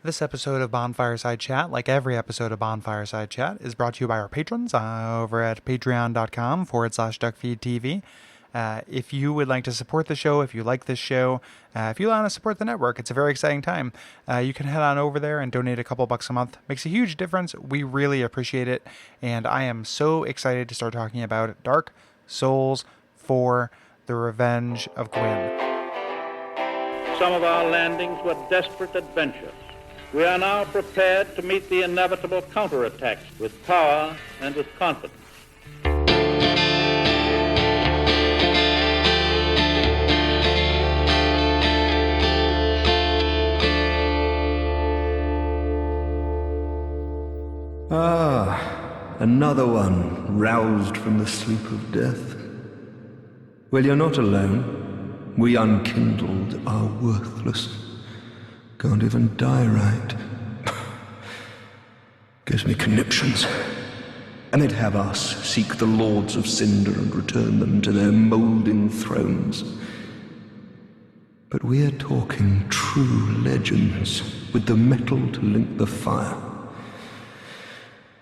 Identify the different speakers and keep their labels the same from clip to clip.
Speaker 1: This episode of Bonfireside Chat, like every episode of Bonfireside Chat, is brought to you by our patrons over at patreon.com/Duckfeed.tv. If you would like to support the show, if you like this show, if you want to support the network, it's a very exciting time. You can head on over there and donate a couple bucks a month. Makes a huge difference. We really appreciate it. And I am so excited to start talking about Dark Souls 4, The Revenge of Gwyn.
Speaker 2: Some of our landings were desperate adventures. We are now prepared to meet the inevitable counterattacks with power and with confidence.
Speaker 3: Ah, another one roused from the sleep of death. Well, you're not alone. We unkindled are worthless. Can't even die right. Gives me conniptions. And they'd have us seek the lords of Cinder and return them to their moulding thrones. But we're talking true legends, with the metal to link the fire.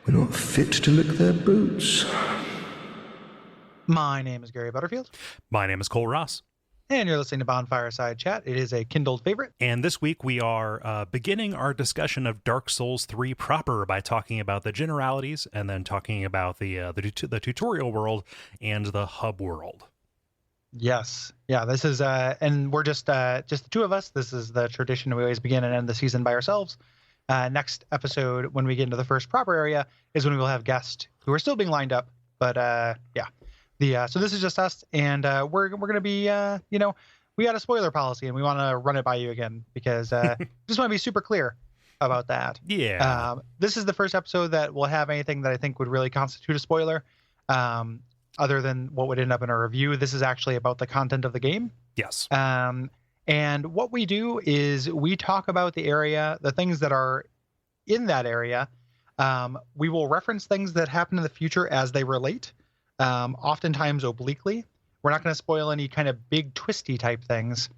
Speaker 3: We're not fit to lick their boots.
Speaker 1: My name is Gary Butterfield.
Speaker 4: My name is Kole Ross.
Speaker 1: And you're listening to Bonfireside Chat. It is a Kindled favorite.
Speaker 4: And this week we are beginning our discussion of Dark Souls 3 proper by talking about the generalities and then talking about the tutorial world and the hub world.
Speaker 1: Yes. Yeah, this is, and we're just the two of us. This is the tradition. We always begin and end the season by ourselves. Next episode, when we get into the first proper area, is when we will have guests who are still being lined up. But yeah. So this is just us, and we're going to be, we got a spoiler policy, and we want to run it by you again, because just want to be super clear about that.
Speaker 4: Yeah.
Speaker 1: This is the first episode that will have anything that I think would really constitute a spoiler, other than what would end up in our review. This is actually about the content of the game.
Speaker 4: Yes.
Speaker 1: And what we do is we talk about the area, the things that are in that area. We will reference things that happen in the future as they relate. Oftentimes obliquely. We're not going to spoil any kind of big twisty type things,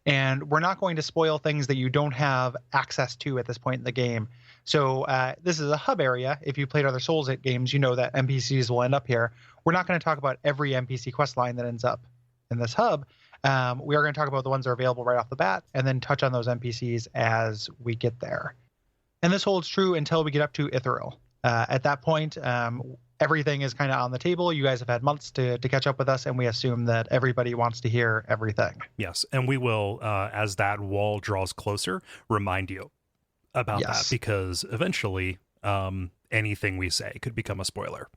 Speaker 1: and we're not going to spoil things that you don't have access to at this point in the game. So this is a hub area. If you played other Souls games, you know that NPCs will end up here. We're not going to talk about every NPC quest line that ends up in this hub. We are going to talk about the ones that are available right off the bat, and then touch on those NPCs as we get there. And this holds true until we get up to Ithiril. At that point, everything is kind of on the table. You guys have had months to catch up with us, and we assume that everybody wants to hear everything.
Speaker 4: Yes, and we will, as that wall draws closer, remind you about that, because eventually anything we say could become a spoiler.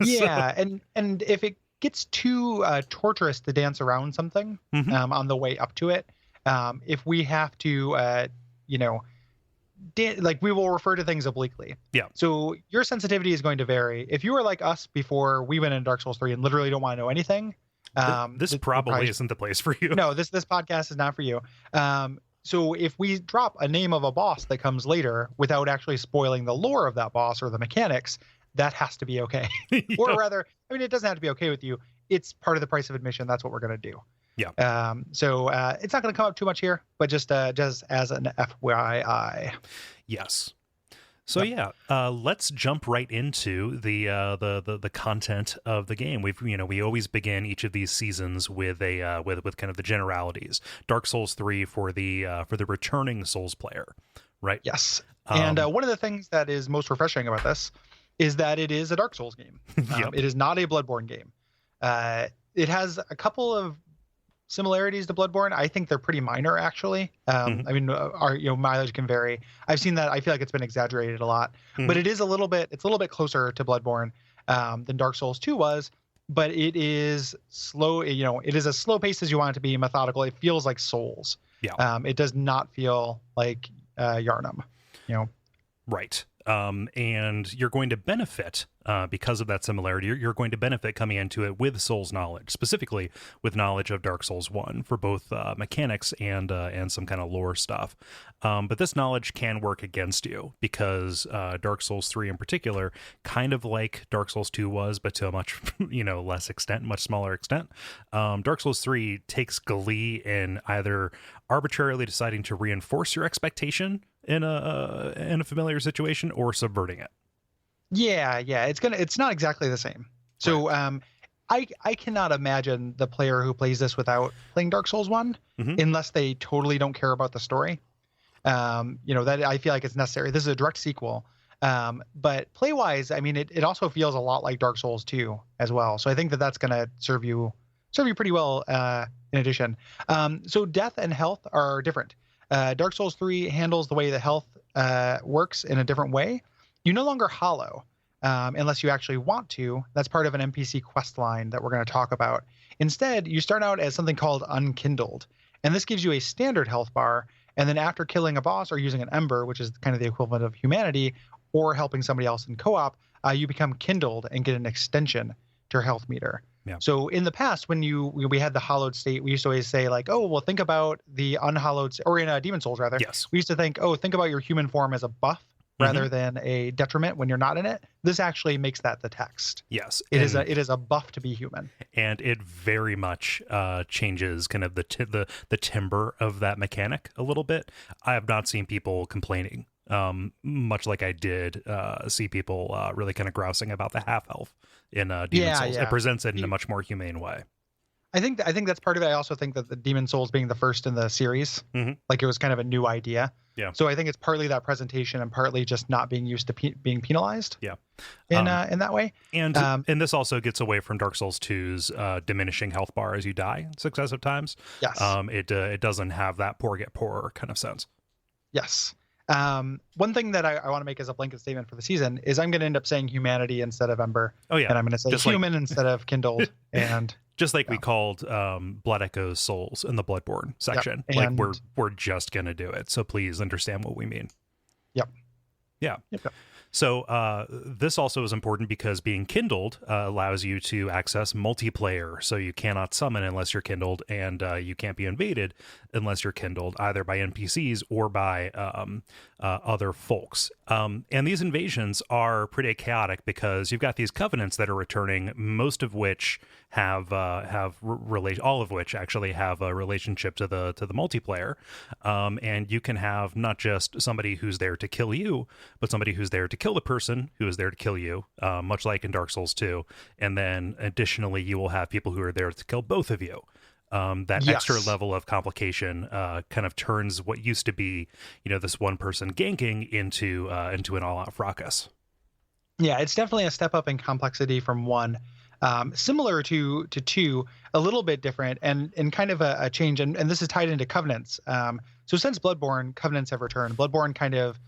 Speaker 1: Yeah, and if it gets too torturous to dance around something on the way up to it, if we have to, we will refer to things obliquely.
Speaker 4: Yeah.
Speaker 1: So your sensitivity is going to vary. If you were like us before we went into Dark Souls 3 and literally don't want to know anything,
Speaker 4: this probably isn't the place for you.
Speaker 1: No, this podcast is not for you. So if we drop a name of a boss that comes later without actually spoiling the lore of that boss or the mechanics, that has to be okay. Or rather, I mean, it doesn't have to be okay with you. It's part of the price of admission. That's what we're going to do.
Speaker 4: Yeah.
Speaker 1: So it's not going to come up too much here, but just as an FYI.
Speaker 4: Yes. So let's jump right into the content of the game. We always begin each of these seasons with with kind of the generalities. Dark Souls 3 for the returning Souls player, right?
Speaker 1: Yes. And one of the things that is most refreshing about this is that it is a Dark Souls game. It is not a Bloodborne game. It has a couple of similarities to Bloodborne. I think they're pretty minor, actually. I mean, our mileage can vary. I've seen that. I feel like it's been exaggerated a lot, but it's a little bit closer to Bloodborne than Dark Souls 2 was. But it is slow. It is as slow paced as you want it to be, methodical. It feels like Souls.
Speaker 4: Yeah.
Speaker 1: It does not feel like Yharnam.
Speaker 4: Right. And you're going to benefit because of that similarity. You're going to benefit coming into it with Souls knowledge, specifically with knowledge of Dark Souls 1 for both mechanics and some kind of lore stuff. But this knowledge can work against you because Dark Souls 3 in particular, kind of like Dark Souls 2 was, but to a much less extent, much smaller extent. Dark Souls 3 takes glee in either arbitrarily deciding to reinforce your expectation in a familiar situation or subverting it.
Speaker 1: Yeah, it's not exactly the same. So I cannot imagine the player who plays this without playing Dark Souls 1 unless they totally don't care about the story. That I feel like it's necessary. This is a direct sequel. But play wise, I mean, it also feels a lot like Dark Souls 2 as well. So I think that's going to serve you pretty well, in addition. So death and health are different. Dark Souls 3 handles the way the health, works in a different way. You no longer hollow, unless you actually want to. That's part of an NPC quest line that we're going to talk about. Instead, you start out as something called unkindled. And this gives you a standard health bar. And then after killing a boss or using an ember, which is kind of the equivalent of humanity, or helping somebody else in co-op, you become kindled and get an extension to your health meter.
Speaker 4: Yeah.
Speaker 1: So in the past, when we had the hollowed state, we used to always say like, oh, well, think about the unhollowed, or in Demon Souls rather.
Speaker 4: Yes.
Speaker 1: We used to think, oh, think about your human form as a buff rather than a detriment when you're not in it. This actually makes that the text.
Speaker 4: Yes.
Speaker 1: It is a buff to be human.
Speaker 4: And it very much changes kind of the timbre of that mechanic a little bit. I have not seen people complaining, much like I did see people really kind of grousing about the half health in Demon Souls. It presents it in a much more humane way.
Speaker 1: I think that's part of it. I also think that the Demon Souls being the first in the series, like it was kind of a new idea.
Speaker 4: Yeah.
Speaker 1: So I think it's partly that presentation and partly just not being used to being penalized.
Speaker 4: Yeah.
Speaker 1: In that way.
Speaker 4: And this also gets away from Dark Souls 2's diminishing health bar as you die successive times.
Speaker 1: Yes.
Speaker 4: It doesn't have that poor get poorer kind of sense.
Speaker 1: Yes. One thing that I want to make as a blanket statement for the season is I'm going to end up saying humanity instead of ember.
Speaker 4: Oh yeah.
Speaker 1: And I'm going to say just human instead of kindled. And
Speaker 4: just like we called Blood Echoes souls in the Bloodborne section. Like we're just going to do it. So please understand what we mean.
Speaker 1: Yep.
Speaker 4: Yeah.
Speaker 1: Yep.
Speaker 4: So this also is important because being kindled allows you to access multiplayer. So you cannot summon unless you're kindled, and you can't be invaded unless you're kindled, either by NPCs or by other folks. And these invasions are pretty chaotic because you've got these covenants that are returning, most of which have all of which actually have a relationship to the multiplayer. And you can have not just somebody who's there to kill you, but somebody who's there to kill the person who is there to kill you, much like in Dark Souls 2. And then additionally, you will have people who are there to kill both of you. That extra level of complication kind of turns what used to be, this one person ganking into an all-out fracas.
Speaker 1: Yeah, it's definitely a step up in complexity from 1. Similar to 2, a little bit different and kind of a change. And this is tied into covenants. So since Bloodborne, covenants have returned. Bloodborne kind of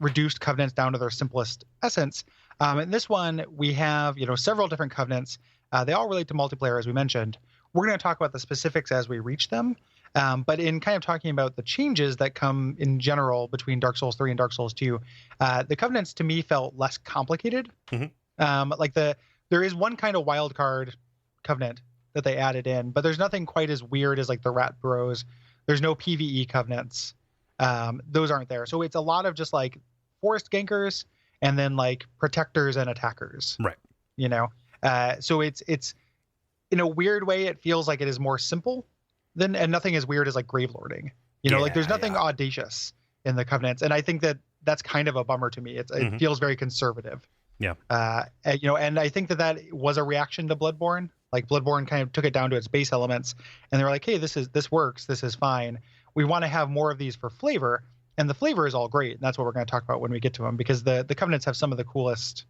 Speaker 1: reduced covenants down to their simplest essence. In this one, we have, several different covenants. They all relate to multiplayer, as we mentioned. We're going to talk about the specifics as we reach them. But in kind of talking about the changes that come in general between Dark Souls 3 and Dark Souls 2, the covenants to me felt less complicated. There is one kind of wild card covenant that they added in, but there's nothing quite as weird as like the Rat Bros. There's no PvE covenants. Those aren't there. So it's a lot of just like forest gankers and then like protectors and attackers.
Speaker 4: Right.
Speaker 1: So it's in a weird way, it feels like it is more simple and nothing as weird as like grave lording. There's nothing audacious in the covenants. And I think that's kind of a bummer to me. It feels very conservative.
Speaker 4: Yeah.
Speaker 1: And I think that was a reaction to Bloodborne. Like Bloodborne kind of took it down to its base elements and they were like, hey, this works. This is fine. We want to have more of these for flavor. And the flavor is all great. And that's what we're going to talk about when we get to them, because the covenants have some of the coolest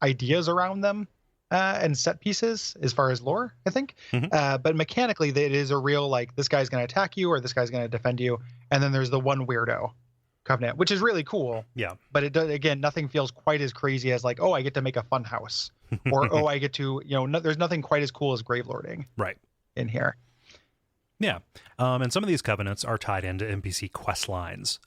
Speaker 1: ideas around them and set pieces as far as lore, I think. But mechanically, it is a real, like, this guy's going to attack you or this guy's going to defend you. And then there's the one weirdo covenant, which is really cool.
Speaker 4: Yeah.
Speaker 1: But it does, again, nothing feels quite as crazy as like, oh, I get to make a fun house or, oh, I get to, there's nothing quite as cool as grave lording in here.
Speaker 4: Yeah. And some of these covenants are tied into NPC quest lines,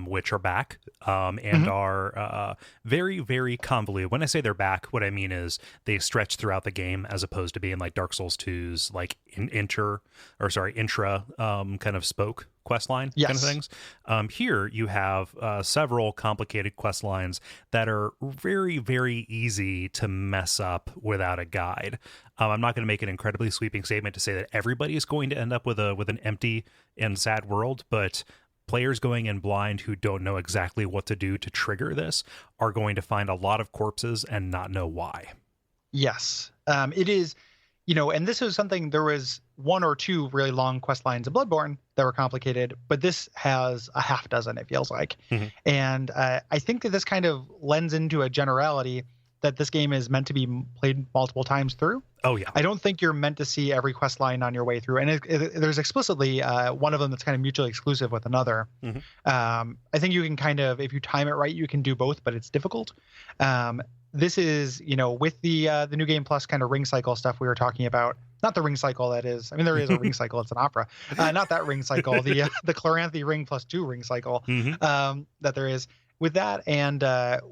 Speaker 4: which are back and are very, very convoluted. When I say they're back, what I mean is they stretch throughout the game as opposed to being like Dark Souls 2's like intra kind of spoke quest line kind of things. Here you have several complicated quest lines that are very, very easy to mess up without a guide. I'm not going to make an incredibly sweeping statement to say that everybody is going to end up with an empty and sad world, but players going in blind who don't know exactly what to do to trigger this are going to find a lot of corpses and not know why.
Speaker 1: Yes. It is, and this was something, there was one or two really long quest lines in Bloodborne that were complicated, but this has a half dozen, it feels like.
Speaker 4: Mm-hmm.
Speaker 1: And I think that this kind of lends into a generality that this game is meant to be played multiple times through.
Speaker 4: Oh, yeah.
Speaker 1: I don't think you're meant to see every quest line on your way through. And there's explicitly one of them that's kind of mutually exclusive with another.
Speaker 4: Mm-hmm.
Speaker 1: I think you can kind of, if you time it right, you can do both, but it's difficult. This is, with the New Game Plus kind of ring cycle stuff we were talking about, not the ring cycle that is, I mean, there is a ring cycle, it's an opera, not that ring cycle, the Chloranthy ring plus 2 ring cycle that there is. With that, and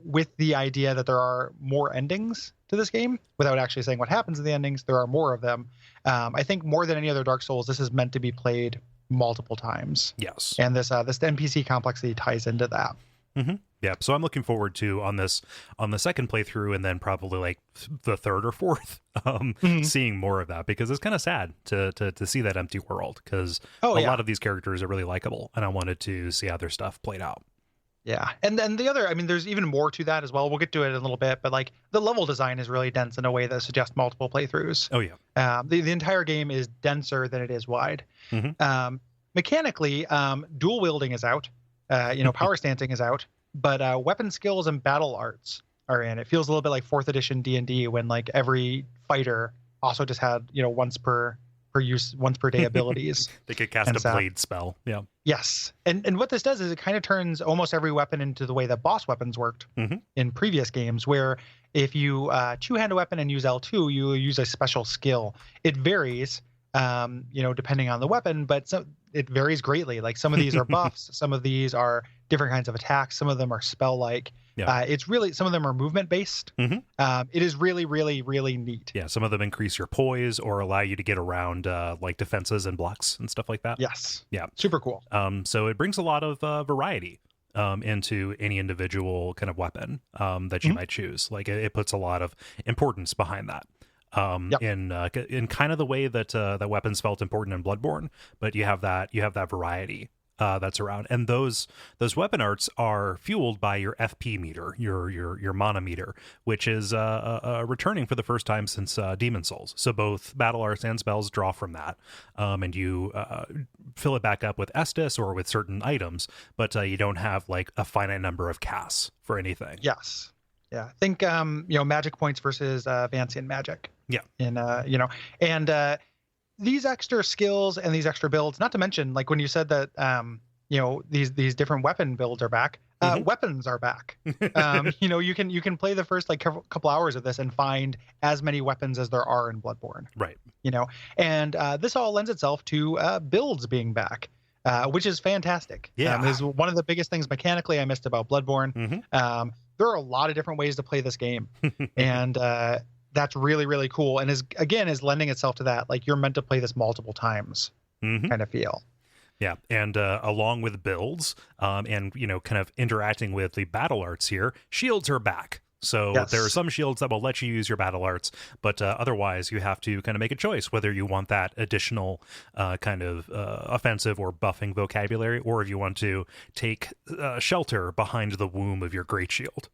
Speaker 1: with the idea that there are more endings to this game, without actually saying what happens in the endings, there are more of them. I think more than any other Dark Souls, this is meant to be played multiple times.
Speaker 4: Yes.
Speaker 1: And this NPC complexity ties into that.
Speaker 4: Mm-hmm. Yeah, so I'm looking forward to on the second playthrough, and then probably like the third or fourth, seeing more of that, because it's kind of sad to see that empty world, because a lot of these characters are really likable, and I wanted to see how their stuff played out.
Speaker 1: Yeah. And then the other, I mean, there's even more to that as well. We'll get to it in a little bit, but like the level design is really dense in a way that suggests multiple playthroughs.
Speaker 4: Oh, yeah.
Speaker 1: The entire game is denser than it is wide.
Speaker 4: Mm-hmm.
Speaker 1: Mechanically, dual wielding is out. Power stancing is out, but weapon skills and battle arts are in. It feels a little bit like 4th edition D&D when like every fighter also just had, once per day abilities.
Speaker 4: They could cast a blade spell. Yeah.
Speaker 1: Yes. And what this does is it kind of turns almost every weapon into the way that boss weapons worked in previous games, where if you two-hand a weapon and use L2, you use a special skill. It varies, depending on the weapon, but it varies greatly. Like some of these are buffs, some of these are different kinds of attacks, some of them are spell-like. Yeah. It's really, some of them are movement based. It is really, really, really neat.
Speaker 4: Yeah, some of them increase your poise or allow you to get around like defenses and blocks and stuff like that.
Speaker 1: Yes.
Speaker 4: Yeah.
Speaker 1: Super cool.
Speaker 4: So it brings a lot of variety into any individual kind of weapon that you might choose. Like it puts a lot of importance behind that. In kind of the way that that weapons felt important in Bloodborne, but you have that variety that's around, and those weapon arts are fueled by your FP meter, your mana meter, which is returning for the first time since Demon Souls. So both battle arts and spells draw from that, and you fill it back up with Estus or with certain items, but you don't have like a finite number of casts for anything.
Speaker 1: Yes. Yeah. Think magic points versus Vancian magic.
Speaker 4: Yeah.
Speaker 1: And these extra skills and these extra builds, not to mention, like when you said that, these different weapon builds are back, weapons are back. You can play the first like couple hours of this and find as many weapons as there are in Bloodborne.
Speaker 4: Right.
Speaker 1: And this all lends itself to builds being back, which is fantastic.
Speaker 4: Yeah.
Speaker 1: Is one of the biggest things mechanically I missed about Bloodborne. There are a lot of different ways to play this game. And, that's really, really cool. And is lending itself to that. Like you're meant to play this multiple times kind of feel.
Speaker 4: Yeah. And along with builds and, kind of interacting with the battle arts here, shields are back. So there are some shields that will let you use your battle arts, but otherwise you have to kind of make a choice whether you want that additional kind of offensive or buffing vocabulary, or if you want to take shelter behind the womb of your great shield,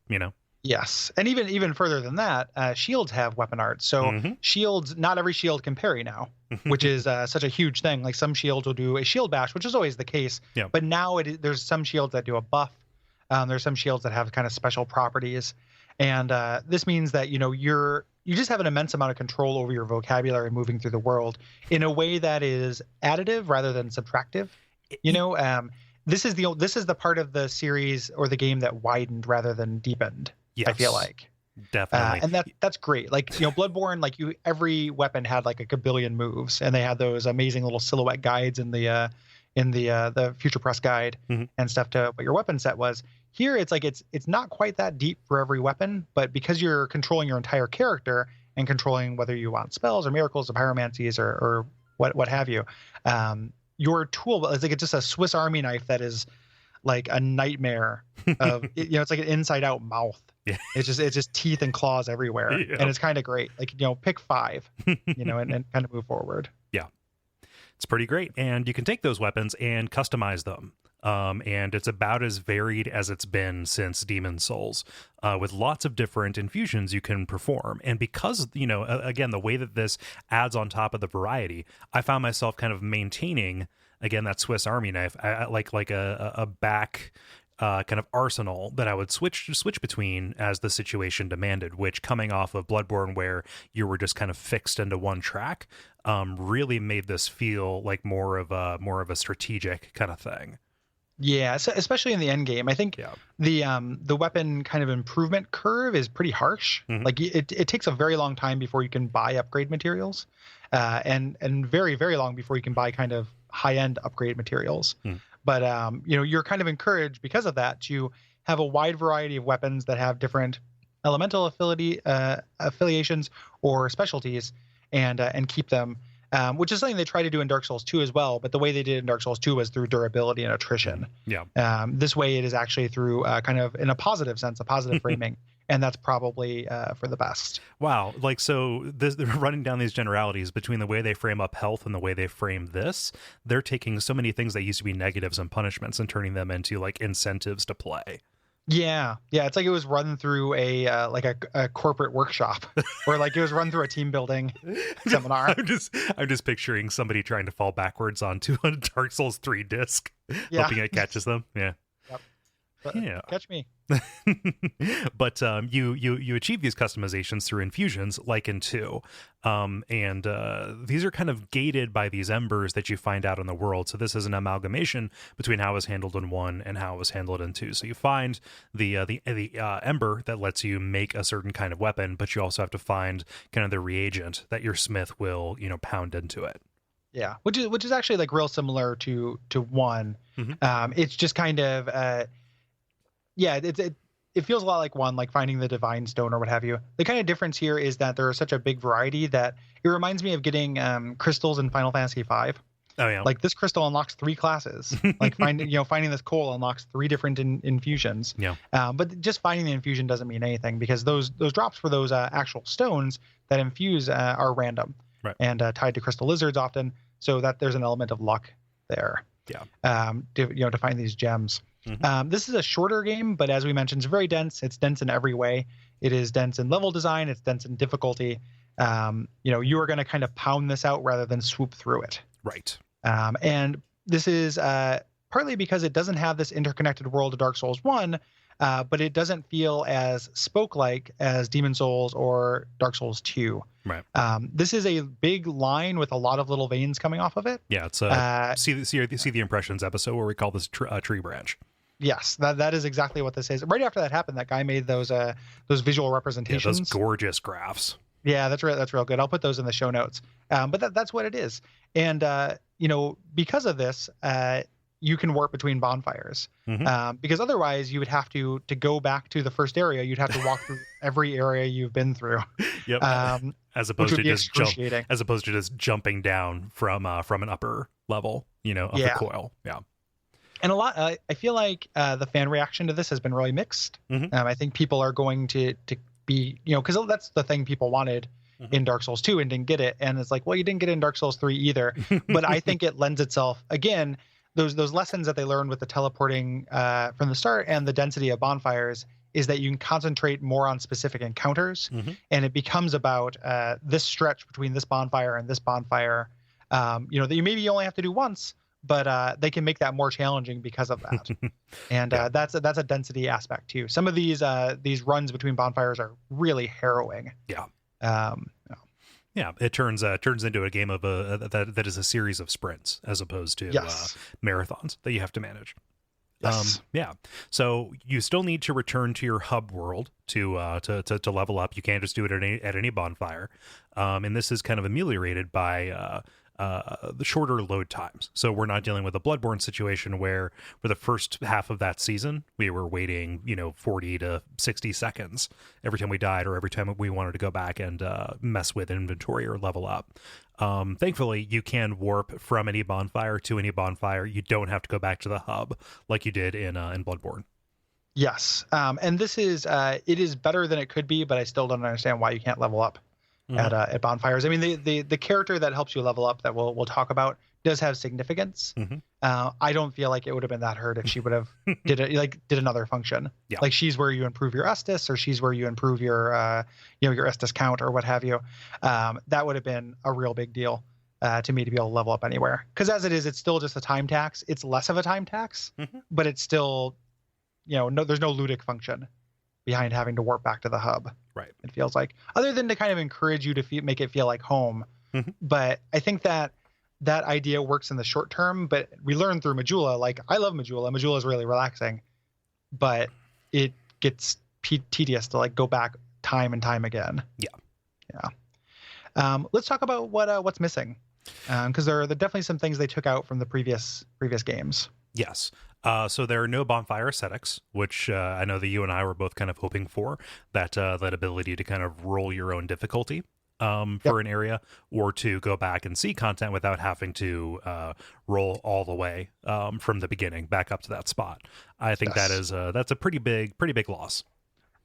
Speaker 1: Yes. And even further than that, shields have weapon arts. So shields, not every shield can parry now, which is such a huge thing. Like some shields will do a shield bash, which is always the case.
Speaker 4: Yeah.
Speaker 1: But now there's some shields that do a buff. There's some shields that have kind of special properties. And this means that, you just have an immense amount of control over your vocabulary moving through the world in a way that is additive rather than subtractive. This is the part of the series or the game that widened rather than deepened. Yes, I feel like
Speaker 4: definitely,
Speaker 1: and that's great. Like Bloodborne, like every weapon had like a gabillion moves, and they had those amazing little silhouette guides in the Future Press guide and stuff to what your weapon set was. Here, it's like it's not quite that deep for every weapon, but because you're controlling your entire character and controlling whether you want spells or miracles or pyromancies or what have you, your tool is like it's just a Swiss Army knife that is like a nightmare of it's like an inside out mouth.
Speaker 4: Yeah.
Speaker 1: It's just teeth and claws everywhere. And it's kind of great. Like, pick 5, and kind of move forward.
Speaker 4: Yeah. It's pretty great. And you can take those weapons and customize them. And it's about as varied as it's been since Demon Souls, with lots of different infusions you can perform. And because, again, the way that this adds on top of the variety, I found myself kind of maintaining, again, that Swiss Army knife, I like a back kind of arsenal that I would switch between as the situation demanded, which, coming off of Bloodborne, where you were just kind of fixed into one track, really made this feel like more of a strategic kind of thing.
Speaker 1: Yeah, so especially in the end game, I think the weapon kind of improvement curve is pretty harsh. Like it takes a very long time before you can buy upgrade materials, and very, very long before you can buy kind of high end upgrade materials. But you're kind of encouraged because of that to have a wide variety of weapons that have different elemental affiliations or specialties, and keep them. Which is something they try to do in Dark Souls 2 as well, but the way they did in Dark Souls 2 was through durability and attrition. This way it is actually through kind of, in a positive sense, a positive framing, and that's probably for the best.
Speaker 4: Wow. Like, so they're running down these generalities between the way they frame up health and the way they frame this. They're taking so many things that used to be negatives and punishments and turning them into like incentives to play.
Speaker 1: Yeah, it's like it was run through a corporate workshop, or like it was run through a team building seminar.
Speaker 4: I'm just picturing somebody trying to fall backwards onto a Dark Souls 3 disc, hoping it catches them. Yeah.
Speaker 1: But catch me.
Speaker 4: But you achieve these customizations through infusions, like in 2, and these are kind of gated by these embers that you find out in the world. So this is an amalgamation between how it was handled in 1 and how it was handled in 2. So you find the ember that lets you make a certain kind of weapon, but you also have to find kind of the reagent that your smith will pound into it.
Speaker 1: Yeah, which is actually like real similar to 1. It's just kind of it feels a lot like 1, like finding the divine stone or what have you. The kind of difference here is that there is such a big variety that it reminds me of getting crystals in Final Fantasy V.
Speaker 4: Oh yeah,
Speaker 1: like this crystal unlocks 3 classes. Like finding this coal unlocks 3 different infusions.
Speaker 4: Yeah.
Speaker 1: But just finding the infusion doesn't mean anything, because those drops for those actual stones that infuse are random,
Speaker 4: right,
Speaker 1: and tied to crystal lizards often, so that there's an element of luck there.
Speaker 4: Yeah.
Speaker 1: To find these gems. This is a shorter game, but as we mentioned, it's very dense. It's dense in every way. It is dense in level design. It's dense in difficulty. You are going to kind of pound this out rather than swoop through it.
Speaker 4: Right.
Speaker 1: And this is partly because it doesn't have this interconnected world of Dark Souls 1, but it doesn't feel as spoke-like as Demon Souls or Dark Souls 2.
Speaker 4: Right.
Speaker 1: This is a big line with a lot of little veins coming off of it.
Speaker 4: Yeah, it's see the Impressions episode where we call this tree branch.
Speaker 1: Yes, that is exactly what this is. Right after that happened, that guy made those visual representations.
Speaker 4: Yeah, those gorgeous graphs.
Speaker 1: Yeah, that's real good. I'll put those in the show notes. But that's what it is. And because of this, you can warp between bonfires. Because otherwise you would have to go back to the first area. You'd have to walk through every area you've been through.
Speaker 4: Yep. As opposed to just jumping down from an upper level, of the coil. Yeah.
Speaker 1: And a lot, I feel like the fan reaction to this has been really mixed. I think people are going to be, because that's the thing people wanted in Dark Souls 2 and didn't get it. And it's like, well, you didn't get it in Dark Souls 3 either. But I think it lends itself, again, those lessons that they learned with the teleporting from the start and the density of bonfires is that you can concentrate more on specific encounters. And it becomes about this stretch between this bonfire and this bonfire, that you maybe only have to do once, but they can make that more challenging because of that. And that's a density aspect too. Some of these runs between bonfires are really harrowing.
Speaker 4: Yeah, it turns into a game of that is a series of sprints as opposed to marathons that you have to manage.
Speaker 1: Yes.
Speaker 4: So you still need to return to your hub world to level up. You can't just do it at any bonfire. And this is kind of ameliorated by the shorter load times. So we're not dealing with a Bloodborne situation where for the first half of that season, we were waiting, 40 to 60 seconds every time we died or every time we wanted to go back and mess with inventory or level up. Thankfully, you can warp from any bonfire to any bonfire. You don't have to go back to the hub like you did in Bloodborne.
Speaker 1: Yes. And this is, it is better than it could be, but I still don't understand why you can't level up. at bonfires. I mean, the character that helps you level up that we'll talk about does have significance. I don't feel like it would have been that hard if she would have did another function.
Speaker 4: Yeah.
Speaker 1: Like she's where you improve your Estus, or she's where you improve your your Estus count or what have you. That would have been a real big deal to me to be able to level up anywhere. Because as it is, it's still just a time tax. It's less of a time tax, but it's still, there's no ludic function behind having to warp back to the hub.
Speaker 4: Right.
Speaker 1: It feels like, other than to kind of encourage you to make it feel like home. But I think that idea works in the short term, but we learn through Majula. Like, I love Majula. Majula is really relaxing, but it gets tedious to like go back time and time again. Yeah. Let's talk about what's missing, because there are definitely some things they took out from the previous games.
Speaker 4: Yes. So there are no bonfire ascetics, which I know that you and I were both kind of hoping for, that ability to kind of roll your own difficulty for an area, or to go back and see content without having to roll all the way from the beginning back up to that spot. I think that's a pretty big loss.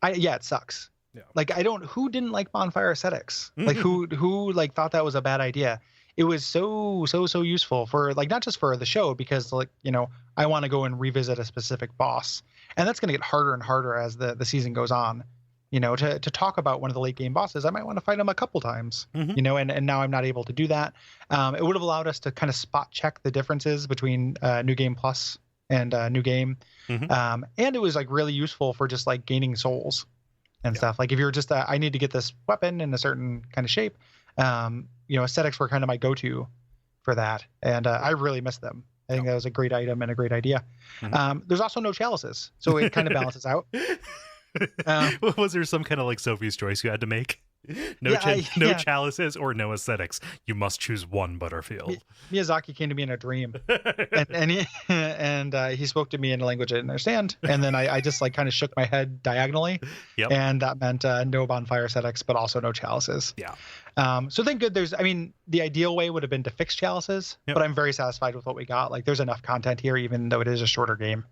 Speaker 1: It sucks.
Speaker 4: Yeah.
Speaker 1: Like, who didn't like bonfire ascetics? Like who like thought that was a bad idea? It was so useful for, like, not just for the show, because, like, I want to go and revisit a specific boss, and that's going to get harder and harder as the season goes on. To talk about one of the late game bosses, I might want to fight him a couple times, and now I'm not able to do that. It would have allowed us to kind of spot check the differences between New Game Plus and New Game. And it was like really useful for just like gaining souls and stuff. Like, if you're just, I need to get this weapon in a certain kind of shape, ascetics were kind of my go-to for that. And I really missed them. I think that was a great item and a great idea. There's also no chalices, so it kind of balances out.
Speaker 4: Was there some kind of like Sophie's Choice you had to make? No chalices or no ascetics. You must choose one, Butterfield.
Speaker 1: Miyazaki came to me in a dream, and he spoke to me in a language I didn't understand, and then I just like kind of shook my head diagonally, and that meant no bonfire ascetics, but also no chalices. So thank good. The ideal way would have been to fix chalices, but I'm very satisfied with what we got. Like, there's enough content here, even though it is a shorter game.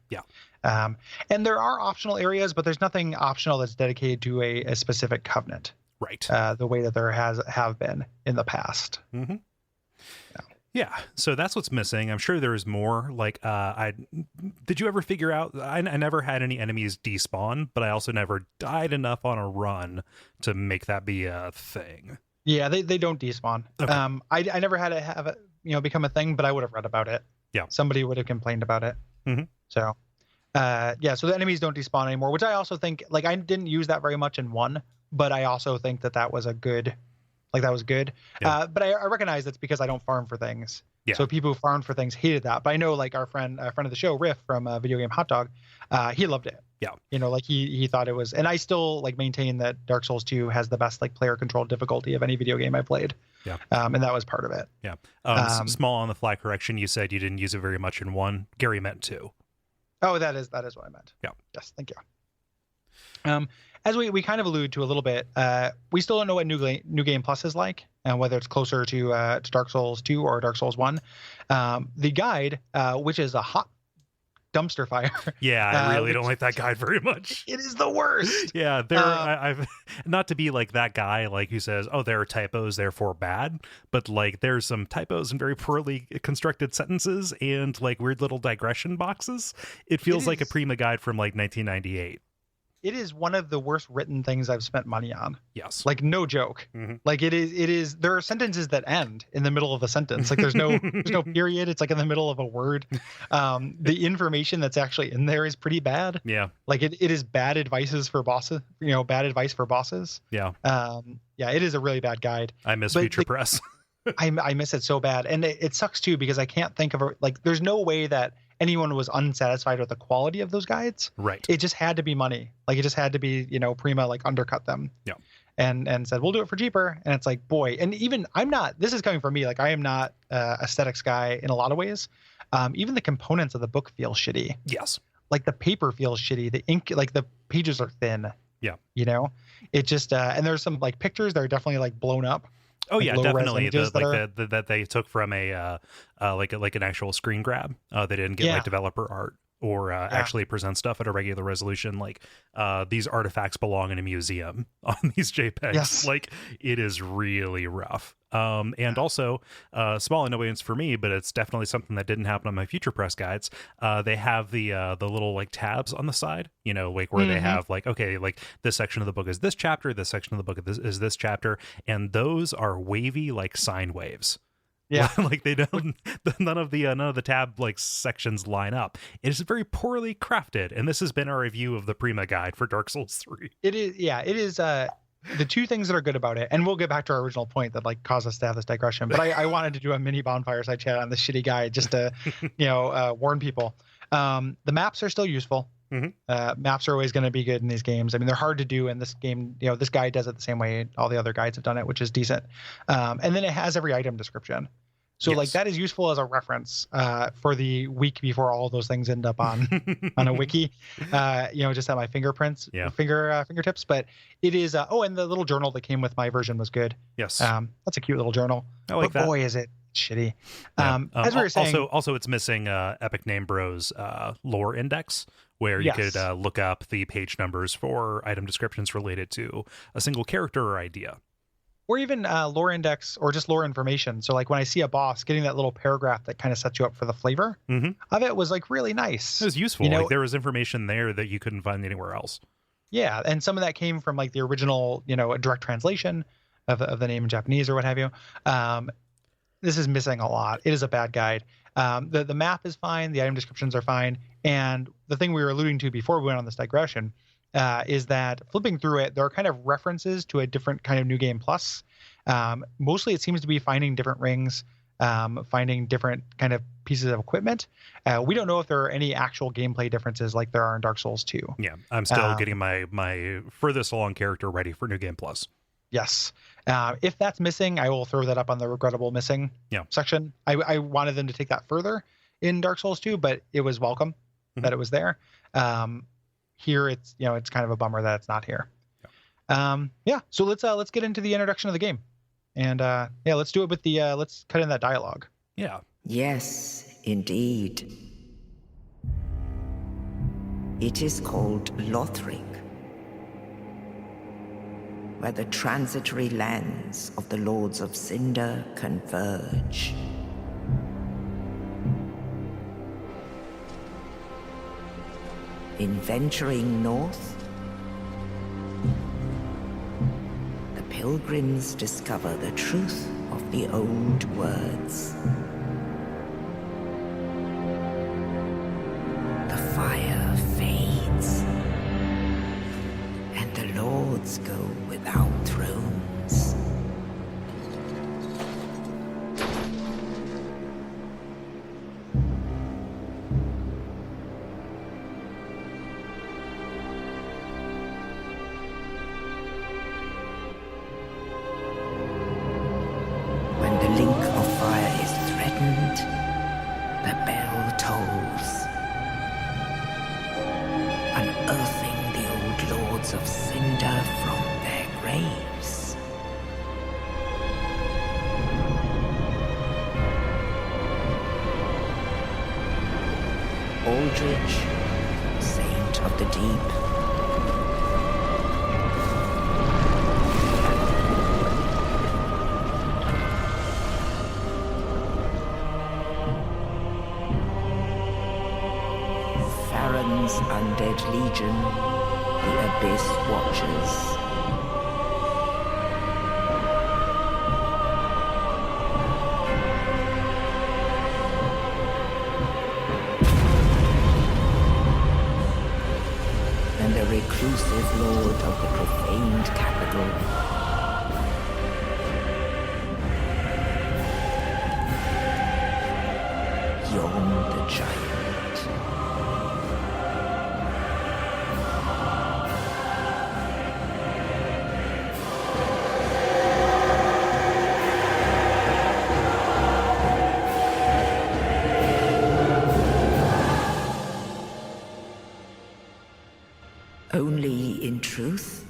Speaker 1: And there are optional areas, but there's nothing optional that's dedicated to a specific covenant.
Speaker 4: Right.
Speaker 1: The way that there have been in the past.
Speaker 4: Yeah. So that's what's missing. I'm sure there's more. Like, did you ever figure out? I never had any enemies despawn, but I also never died enough on a run to make that be a thing.
Speaker 1: Yeah, they don't despawn.
Speaker 4: Okay.
Speaker 1: I never had it have it become a thing, but I would have read about it.
Speaker 4: Yeah.
Speaker 1: Somebody would have complained about it. So, so the enemies don't despawn anymore, which I also think, like, I didn't use that very much in 1. But I also think that was good. But I recognize that's because I don't farm for things. So people who farmed for things hated that. But I know, like, our friend of the show, Riff from Video Game Hot Dog, he loved it. Like he thought it was, and I still like maintain that Dark Souls 2 has the best like player controlled difficulty of any video game I played. And that was part of it.
Speaker 4: Small on the fly correction. You said you didn't use it very much in 1. Gary meant 2.
Speaker 1: Oh, that is what I meant. Yes, thank you. As we kind of allude to a little bit, we still don't know what New Game Plus is like, and whether it's closer to Dark Souls 2 or Dark Souls 1. The guide, which is a hot dumpster fire.
Speaker 4: I really don't like that guide very much.
Speaker 1: It is the worst.
Speaker 4: I've not to be like that guy like who says, oh, there are typos, therefore bad, but like there's some typos and very poorly constructed sentences and like weird little digression boxes. It feels like a Prima guide from like 1998.
Speaker 1: It is one of the worst written things I've spent money on.
Speaker 4: Yes.
Speaker 1: Like, no joke. Like, it is, there are sentences that end in the middle of a sentence. Like, there's no period. It's like in the middle of a word. The information that's actually in there is pretty bad. Like, it is bad advices for bosses, bad advice for bosses. It is a really bad guide.
Speaker 4: I miss Future Press.
Speaker 1: I miss it so bad. And it sucks too, because I can't think of there's no way that anyone was unsatisfied with the quality of those guides.
Speaker 4: Right.
Speaker 1: It just had to be money. Like, it just had to be, Prima like undercut them. And said, we'll do it for cheaper. And it's like, boy, and even this is coming from me. Like, I am not aesthetics guy in a lot of ways. Even the components of the book feel shitty.
Speaker 4: Yes.
Speaker 1: Like, the paper feels shitty. The ink, like the pages are thin. It just, and there's some like pictures that are definitely like blown up.
Speaker 4: Oh
Speaker 1: like
Speaker 4: yeah, definitely. That they took from a like an actual screen grab. They didn't get like developer art. or actually present stuff at a regular resolution. Like these artifacts belong in a museum on these JPEGs.
Speaker 1: Yes.
Speaker 4: Like it is really rough. And also, small annoyance for me, but it's definitely something that didn't happen on my future press guides. They have the little like tabs on the side, you know, like where they have like, okay, like this section of the book is this chapter, this section of the book is this chapter, and those are wavy like sine waves.
Speaker 1: Yeah.
Speaker 4: Like they don't, none of the tab like sections line up. It is very poorly crafted, and this has been our review of the Prima guide for Dark Souls 3.
Speaker 1: It is, yeah, it is. The two things that are good about it, and we'll get back to our original point that like caused us to have this digression, but I wanted to do a mini bonfire side chat on this shitty guide just to, warn people. The maps are still useful. Maps are always going to be good in these games. I mean, they're hard to do in this game. You know, this guide does it the same way all the other guides have done it, which is decent. And then it has every item description. So like that is useful as a reference for the week before all those things end up on a wiki. Just at my fingertips. But it is. And the little journal that came with my version was good.
Speaker 4: Yes,
Speaker 1: that's a cute little journal.
Speaker 4: I like that.
Speaker 1: Boy, is it shitty.
Speaker 4: Yeah.
Speaker 1: As we were saying,
Speaker 4: also it's missing Epic Name Bros lore index, where you could look up the page numbers for item descriptions related to a single character or idea.
Speaker 1: Or even lore index or just lore information. So like when I see a boss, getting that little paragraph that kind of sets you up for the flavor of it was like really nice.
Speaker 4: It was useful. Like there was information there that you couldn't find anywhere else.
Speaker 1: Yeah. And some of that came from like the original, a direct translation of the name in Japanese or what have you. This is missing a lot. It is a bad guide. The map is fine. The item descriptions are fine. And the thing we were alluding to before we went on this digression is that flipping through it, there are kind of references to a different kind of New Game Plus. Mostly it seems to be finding different rings, finding different kind of pieces of equipment. We don't know if there are any actual gameplay differences like there are in Dark Souls 2.
Speaker 4: Yeah, I'm still getting my furthest along character ready for New Game Plus.
Speaker 1: Yes. If that's missing, I will throw that up on the regrettable missing section. I wanted them to take that further in Dark Souls 2, but it was welcome that it was there. Here it's it's kind of a bummer that it's not here. So let's get into the introduction of the game, and let's do it with the let's cut in that dialogue.
Speaker 5: Yes, indeed. It is called Lothric, where the transitory lands of the Lords of Cinder converge. In venturing north, the pilgrims discover the truth of the old words. The fire fades, and the lords go without thrones. When the link of fire is threatened, the bell tolls, unearthing the old lords of Cinder from their graves. Aldrich, saint of the deep, Farron's undead legion, the Abyss Watchers. And the reclusive lord of the profaned capital. Yon the Giant. Only in truth,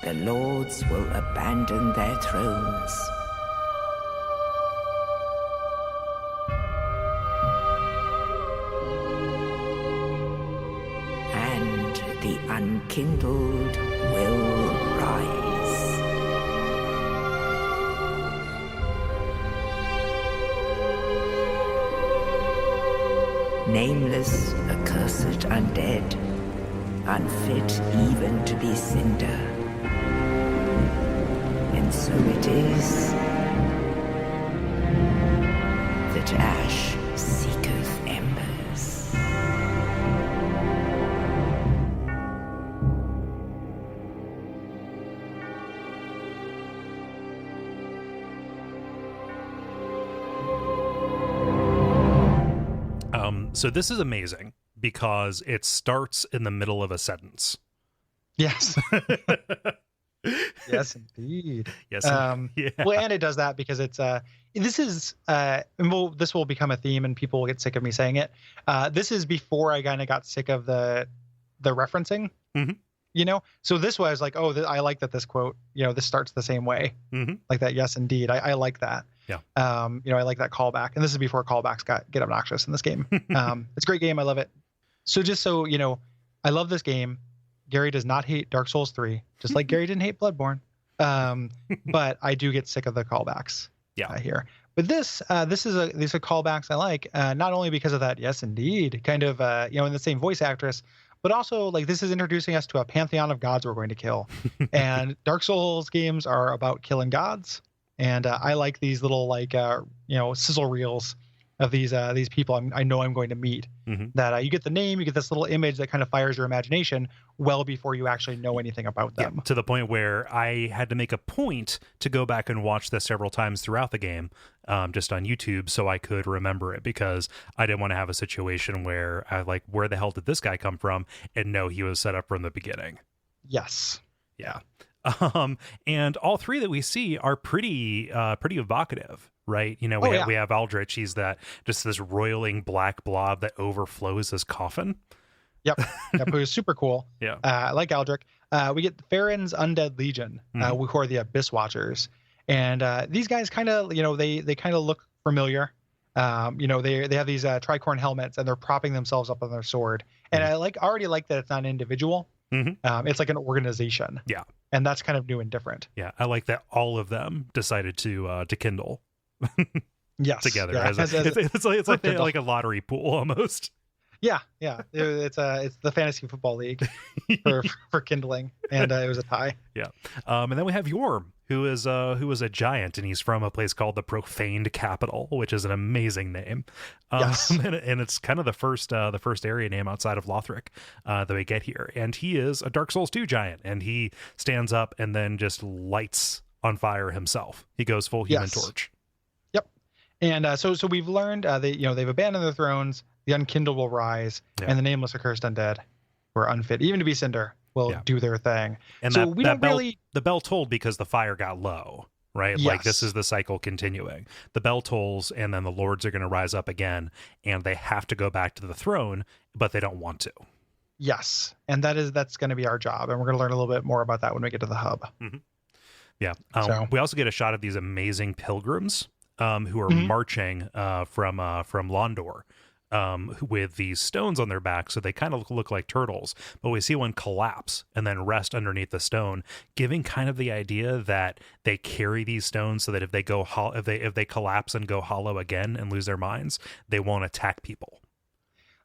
Speaker 5: the lords will abandon their thrones. the unkindled will rise. Nameless, accursed undead, unfit even to be cinder. And so it is that ash seeketh embers.
Speaker 4: So this is amazing because it starts in the middle of a sentence.
Speaker 1: Yes. Yes, indeed.
Speaker 4: Yes.
Speaker 1: Yeah. Well, and it does that because it's this is and this will become a theme and people will get sick of me saying it. This is before I kind of got sick of the referencing.
Speaker 4: Mm-hmm.
Speaker 1: You know, so this was like, oh, I like that this quote, you know, this starts the same way.
Speaker 4: Mm-hmm.
Speaker 1: Like that. Yes, indeed. I like that.
Speaker 4: Yeah.
Speaker 1: You know, I like that callback. And this is before callbacks get obnoxious in this game. It's a great game. I love it. So just so, you know, I love this game. Gary does not hate Dark Souls 3, just like Gary didn't hate Bloodborne. But I do get sick of the callbacks here. But these are callbacks I like, not only because of that, yes, indeed, kind of, you know, in the same voice actress, but also like this is introducing us to a pantheon of gods we're going to kill. And Dark Souls games are about killing gods. And I like these little like, you know, sizzle reels of these people I know I'm going to meet. Mm-hmm. That you get the name, you get this little image that kind of fires your imagination well before you actually know anything about them.
Speaker 4: Yeah, to the point where I had to make a point to go back and watch this several times throughout the game, just on YouTube, so I could remember it, because I didn't want to have a situation where I like, where the hell did this guy come from? And no, he was set up from the beginning.
Speaker 1: Yes.
Speaker 4: Yeah. And all three that we see are pretty evocative, right? You know, we have Aldrich. He's just this roiling black blob that overflows his coffin.
Speaker 1: Yep. It was super cool.
Speaker 4: Yeah.
Speaker 1: I like Aldrich. We get Farron's Undead Legion, who are the Abyss Watchers. And these guys kind of, you know, they kind of look familiar. You know, they have these tricorn helmets and they're propping themselves up on their sword. And I already like that it's not an individual. Mm-hmm. It's like an organization.
Speaker 4: Yeah.
Speaker 1: And that's kind of new and different.
Speaker 4: Yeah. I like that all of them decided to kindle.
Speaker 1: Yes.
Speaker 4: Together.
Speaker 1: Yeah.
Speaker 4: It's like a lottery pool almost.
Speaker 1: Yeah. It's the fantasy football league for kindling, and it was a tie.
Speaker 4: Yeah. And then we have Yorm, who is a giant, and he's from a place called the Profaned Capital, which is an amazing name.
Speaker 1: Yes.
Speaker 4: And it's kind of the first area name outside of Lothric that we get here. And he is a Dark Souls 2 giant, and he stands up and then just lights on fire himself. He goes full Human Torch.
Speaker 1: Yep. And so we've learned they've abandoned their thrones. The unkindled will rise, and the nameless accursed undead, who are unfit even to be cinder, will do their thing.
Speaker 4: And
Speaker 1: so
Speaker 4: the bell tolled because the fire got low, right?
Speaker 1: Yes.
Speaker 4: Like this is the cycle continuing. The bell tolls, and then the lords are going to rise up again, and they have to go back to the throne, but they don't want to.
Speaker 1: Yes, and that's going to be our job, and we're going to learn a little bit more about that when we get to the hub.
Speaker 4: Mm-hmm. Yeah. We also get a shot of these amazing pilgrims who are marching from Londor. With these stones on their back, so they kind of look like turtles, but we see one collapse and then rest underneath the stone, giving kind of the idea that they carry these stones so that if they go if they collapse and go hollow again and lose their minds, they won't attack people.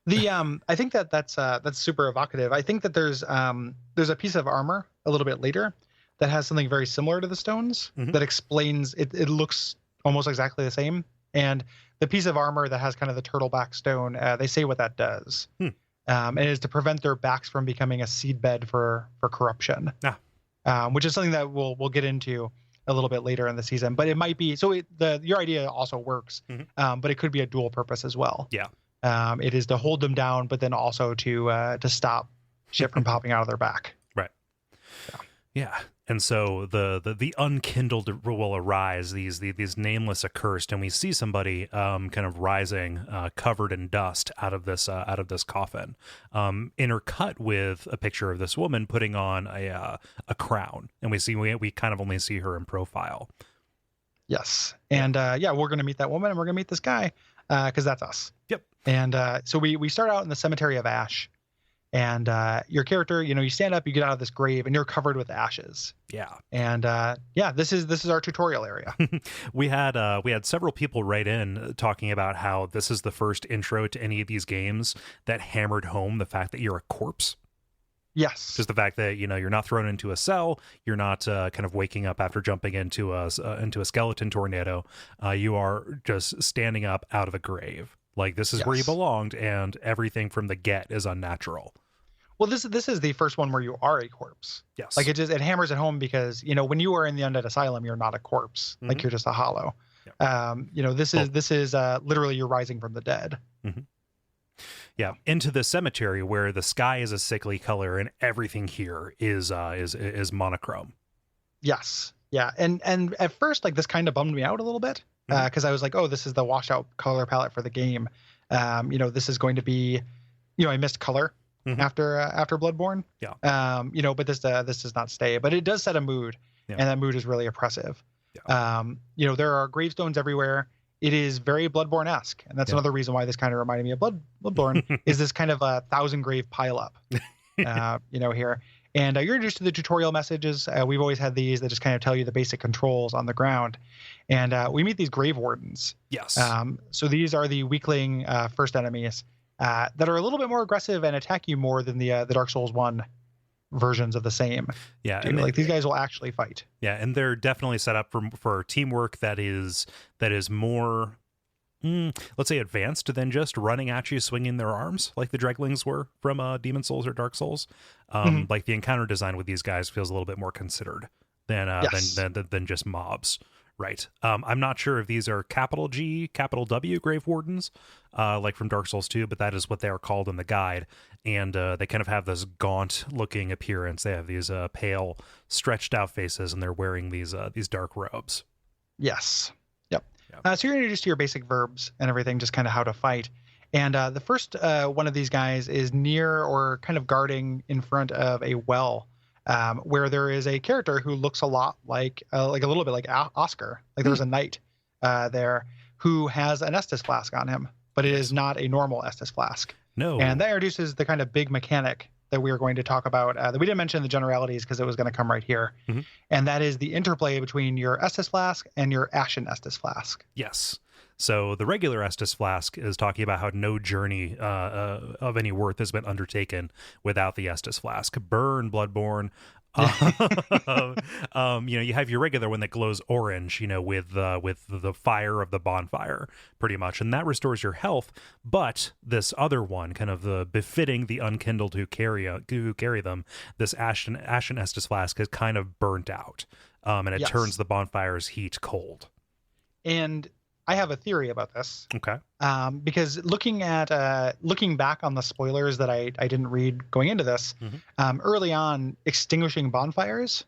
Speaker 1: I think that's super evocative. I think that there's a piece of armor a little bit later that has something very similar to the stones that explains it. It looks almost exactly the same. And the piece of armor that has kind of the turtle back stone, they say what that does. And it is to prevent their backs from becoming a seedbed for corruption, which is something that we'll get into a little bit later in the season. But it might be your idea also works, but it could be a dual purpose as well.
Speaker 4: Yeah,
Speaker 1: it is to hold them down, but then also to stop shit from popping out of their back.
Speaker 4: Right. Yeah. And so the unkindled will arise, these nameless accursed, and we see somebody kind of rising, covered in dust out of this coffin, intercut with a picture of this woman putting on a crown, and we kind of only see her in profile.
Speaker 1: Yes, and we're gonna meet that woman, and we're gonna meet this guy because that's us.
Speaker 4: Yep.
Speaker 1: And so we start out in the Cemetery of Ash, And your character, you stand up, you get out of this grave, and you're covered with ashes.
Speaker 4: Yeah.
Speaker 1: And this is our tutorial area.
Speaker 4: We had several people write in talking about how this is the first intro to any of these games that hammered home the fact that you're a corpse.
Speaker 1: Yes.
Speaker 4: Just the fact that, you're not thrown into a cell, you're not kind of waking up after jumping into a skeleton tornado. You are just standing up out of a grave. Like, this is where you belonged, and everything from the get is unnatural.
Speaker 1: Well, this is the first one where you are a corpse.
Speaker 4: Yes.
Speaker 1: Like, it hammers it home because, when you are in the undead asylum, you're not a corpse.
Speaker 4: Mm-hmm.
Speaker 1: Like, you're just a hollow. Yep. This is literally you're rising from the dead.
Speaker 4: Mm-hmm. Yeah, into the cemetery where the sky is a sickly color and everything here is monochrome.
Speaker 1: Yes. Yeah. And at first, like, this kind of bummed me out a little bit because I was like, oh, this is the washed out color palette for the game. This is going to be, I missed color after Bloodborne.
Speaker 4: Yeah.
Speaker 1: But this does not stay. But it does set a mood, and that mood is really oppressive. Yeah. There are gravestones everywhere. It is very Bloodborne-esque, and that's another reason why this kind of reminded me of Bloodborne is this kind of a 1,000 grave pileup, here. And you're introduced to the tutorial messages. We've always had these that just kind of tell you the basic controls on the ground. And we meet these grave wardens.
Speaker 4: Yes.
Speaker 1: So these are the weakling first enemies that are a little bit more aggressive and attack you more than the Dark Souls 1 versions of the same.
Speaker 4: Yeah.
Speaker 1: And like, these guys will actually fight.
Speaker 4: Yeah, and they're definitely set up for teamwork that is more, let's say, advanced than just running at you, swinging their arms like the Dreglings were from Demon Souls or Dark Souls. Like, the encounter design with these guys feels a little bit more considered than just mobs. Right. I'm not sure if these are capital G, capital W Grave Wardens, like from Dark Souls 2, but that is what they are called in the guide. And they kind of have this gaunt-looking appearance. They have these pale, stretched-out faces, and they're wearing these dark robes.
Speaker 1: Yes. Yep. So you're introduced to your basic verbs and everything, just kind of how to fight. And the first one of these guys is near or kind of guarding in front of a well. Where there is a character who looks a lot like a little bit like Oscar. Like, there's a knight there who has an Estus flask on him, but it is not a normal Estus flask.
Speaker 4: No.
Speaker 1: And that introduces the kind of big mechanic that we are going to talk about that we didn't mention the generalities because it was going to come right here. Mm-hmm. And that is the interplay between your Estus flask and your Ashen Estus flask.
Speaker 4: Yes. So the regular Estus flask is talking about how no journey of any worth has been undertaken without the Estus flask. Burn, Bloodborne. You have your regular one that glows orange, with the fire of the bonfire, pretty much, and that restores your health. But this other one, kind of the befitting the unkindled who carry them, this Ashen Estus flask is kind of burnt out, and it turns the bonfire's heat cold.
Speaker 1: And I have a theory about this.
Speaker 4: Okay.
Speaker 1: Because looking back on the spoilers that I didn't read going into this, early on, extinguishing bonfires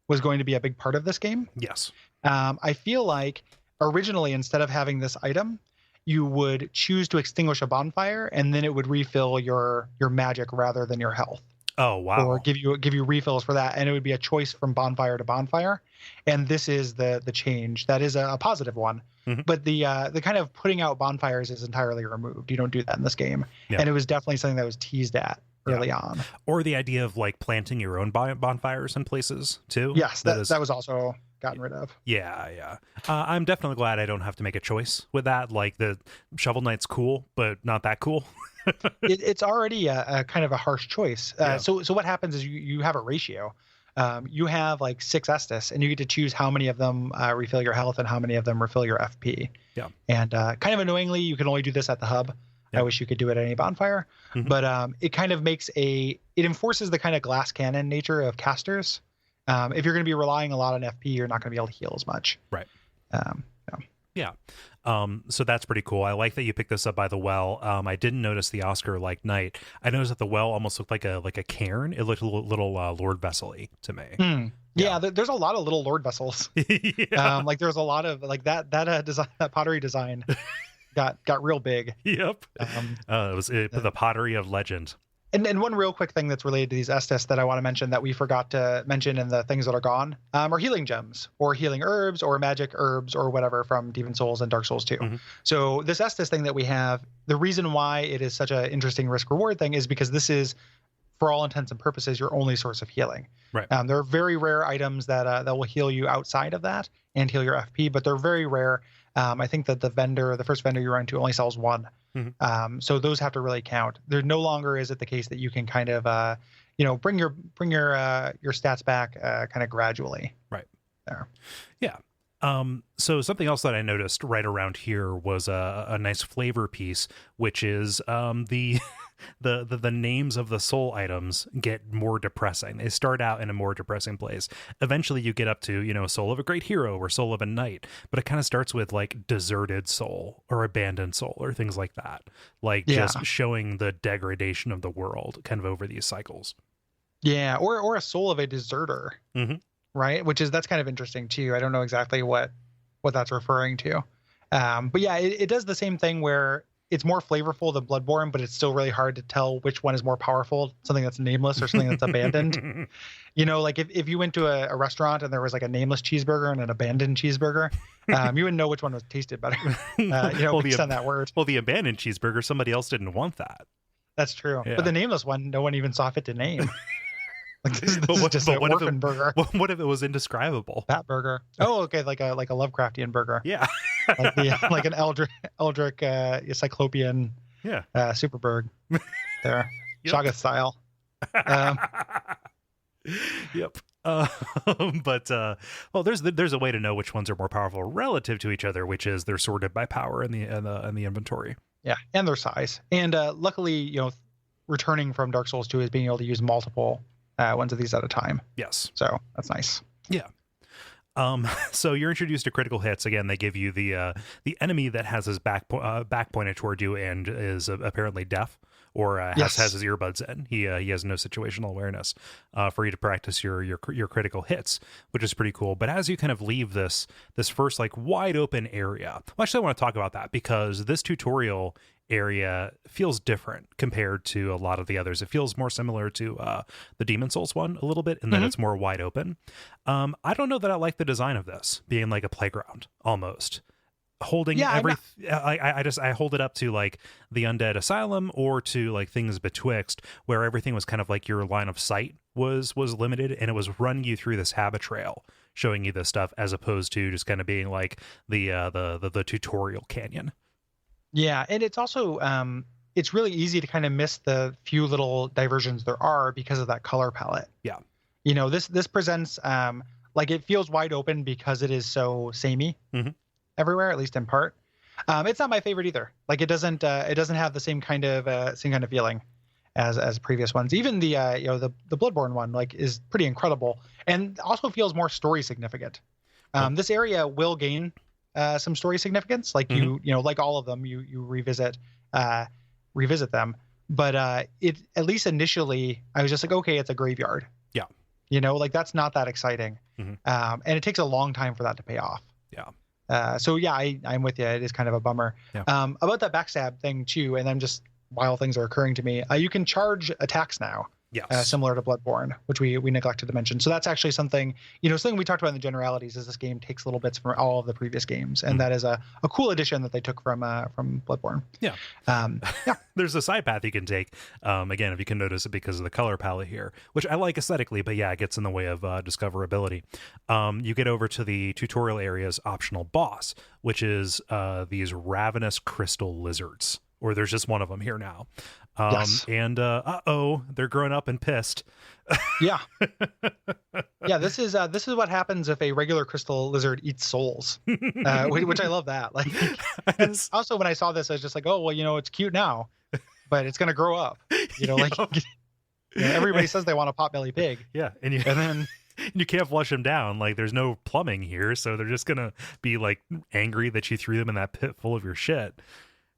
Speaker 1: was going to be a big part of this game.
Speaker 4: Yes.
Speaker 1: I feel like originally, instead of having this item, you would choose to extinguish a bonfire, and then it would refill your magic rather than your health.
Speaker 4: Oh, wow.
Speaker 1: Or give you refills for that, and it would be a choice from bonfire to bonfire. And this is the change. That is a positive one. Mm-hmm. But the kind of putting out bonfires is entirely removed. You don't do that in this game. Yeah. And it was definitely something that was teased at early on.
Speaker 4: Or the idea of like planting your own bonfires in places too.
Speaker 1: Yes, that was also gotten rid of.
Speaker 4: Yeah. I'm definitely glad I don't have to make a choice with that. Like, the Shovel Knight's cool, but not that cool.
Speaker 1: It's already a kind of a harsh choice. So what happens is you have a ratio. You have like 6 Estus, and you get to choose how many of them refill your health and how many of them refill your FP. Yeah. And kind of annoyingly, you can only do this at the hub. Yeah. I wish you could do it at any bonfire. Mm-hmm. But it kind of it enforces the kind of glass cannon nature of casters. If you're going to be relying a lot on FP, you're not going to be able to heal as much.
Speaker 4: Right. Yeah. So that's pretty cool. I like that you picked this up by the well. I didn't notice the Oscar-like knight. I noticed that the well almost looked like a cairn. It looked a little Lord Vessel-y to me.
Speaker 1: Yeah, there's a lot of little Lord Vessels. Yeah. Like, there's a lot of like that design, that pottery design got real big.
Speaker 4: Yep. It was the pottery of legend.
Speaker 1: And one real quick thing that's related to these Estus that I want to mention that we forgot to mention in the things that are gone are healing gems or healing herbs or magic herbs or whatever from Demon Souls and Dark Souls 2. Mm-hmm. So this Estus thing that we have, the reason why it is such an interesting risk reward thing is because this is for all intents and purposes, your only source of healing.
Speaker 4: Right.
Speaker 1: There are very rare items that will heal you outside of that and heal your FP, but they're very rare. I think that the first vendor you run into only sells one.
Speaker 4: Mm-hmm.
Speaker 1: So those have to really count. There no longer is it the case that you can kind of, bring your stats back kind of gradually.
Speaker 4: Right.
Speaker 1: There.
Speaker 4: Yeah. So something else that I noticed right around here was a nice flavor piece, which is the names of the soul items get more depressing. They start out in a more depressing place. Eventually you get up to, soul of a great hero or soul of a knight, but it kind of starts with like deserted soul or abandoned soul or things like that. Like just showing the degradation of the world kind of over these cycles.
Speaker 1: Yeah. Or a soul of a deserter.
Speaker 4: Mm-hmm.
Speaker 1: Right. That's kind of interesting too. I don't know exactly what that's referring to. But yeah, it does the same thing where it's more flavorful than Bloodborne, but it's still really hard to tell which one is more powerful, something that's nameless or something that's abandoned. Like if you went to a restaurant and there was like a nameless cheeseburger and an abandoned cheeseburger, you wouldn't know which one was tasted better, based on that word.
Speaker 4: Well, the abandoned cheeseburger, somebody else didn't want that.
Speaker 1: That's true.
Speaker 4: Yeah.
Speaker 1: But the nameless one, no one even saw fit to name. Like this
Speaker 4: But
Speaker 1: is just an orphan burger.
Speaker 4: What if it was indescribable?
Speaker 1: Fat burger. Oh, okay, like a Lovecraftian burger.
Speaker 4: Yeah.
Speaker 1: like an Eldrick Cyclopean Superberg there.
Speaker 4: Yep.
Speaker 1: Shoggoth style.
Speaker 4: Yep. Well, there's a way to know which ones are more powerful relative to each other, which is they're sorted by power in the inventory.
Speaker 1: Yeah, and their size. And luckily, returning from Dark Souls 2 is being able to use multiple ones of these at a time.
Speaker 4: Yes.
Speaker 1: So that's nice.
Speaker 4: Yeah. So you're introduced to critical hits. Again, they give you the enemy that has his back pointed toward you and is apparently deaf or has his earbuds in. He has no situational awareness for you to practice your critical hits, which is pretty cool. But as you kind of leave this first like wide open area, well, actually I want to talk about that because this tutorial area feels different compared to a lot of the others. It feels more similar to the Demon Souls one a little bit in that it's more wide open. I don't know that I like the design of this being like a playground almost. Holding I hold it up to like the Undead Asylum or to like things betwixt where everything was kind of like your line of sight was limited and it was running you through this habit trail showing you this stuff as opposed to just kind of being like the tutorial canyon.
Speaker 1: Yeah, and it's also it's really easy to kind of miss the few little diversions there are because of that color palette.
Speaker 4: Yeah.
Speaker 1: This presents like it feels wide open because it is so samey everywhere, at least in part. It's not my favorite either. Like it doesn't have the same kind of feeling as previous ones. Even the Bloodborne one like is pretty incredible and also feels more story significant. This area will gain some story significance, like like all of them, you revisit them. But it at least initially, I was just like, okay, it's a graveyard. Yeah, like that's not that exciting, and it takes a long time for that to pay off. Yeah. So yeah, I'm with you. It is kind of a bummer. Yeah. About that backstab thing too, and then just while things are occurring to me, you can charge attacks now. Yes. Similar to Bloodborne, which we neglected to mention. So that's actually something we talked about in the generalities is this game takes little bits from all of the previous games. And that is a cool addition that they took from Bloodborne. Yeah.
Speaker 4: There's a side path you can take. Again, if you can notice it because of the color palette here, which I like aesthetically, but yeah, it gets in the way of discoverability. You get over to the tutorial area's optional boss, which is these ravenous crystal lizards. Or there's just one of them here now. And they're grown up and pissed.
Speaker 1: Yeah. This is what happens if a regular crystal lizard eats souls, which I love that. Like, and also when I saw this, I was just like, oh, well, it's cute now, but it's going to grow up, everybody says they want a potbelly pig.
Speaker 4: Yeah. And then you can't flush them down. Like there's no plumbing here. So they're just going to be like angry that you threw them in that pit full of your shit.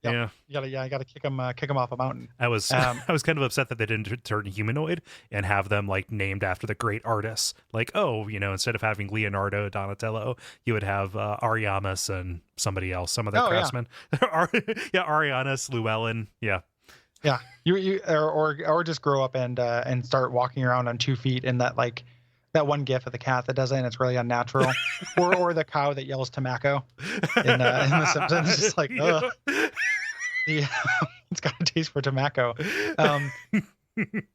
Speaker 1: Yep. Yeah, I gotta kick them off a mountain.
Speaker 4: I was kind of upset that they didn't turn humanoid and have them like named after the great artists. Like, instead of having Leonardo, Donatello, you would have Ariamis and somebody else, some other craftsman. Yeah, Arianis, Llewellyn. Yeah.
Speaker 1: Yeah, you or just grow up and start walking around on 2 feet in that like that one gif of the cat that does it and it's really unnatural, or the cow that yells Tamako in The Simpsons. It's just like, ugh. Yeah, it's got a taste for tobacco.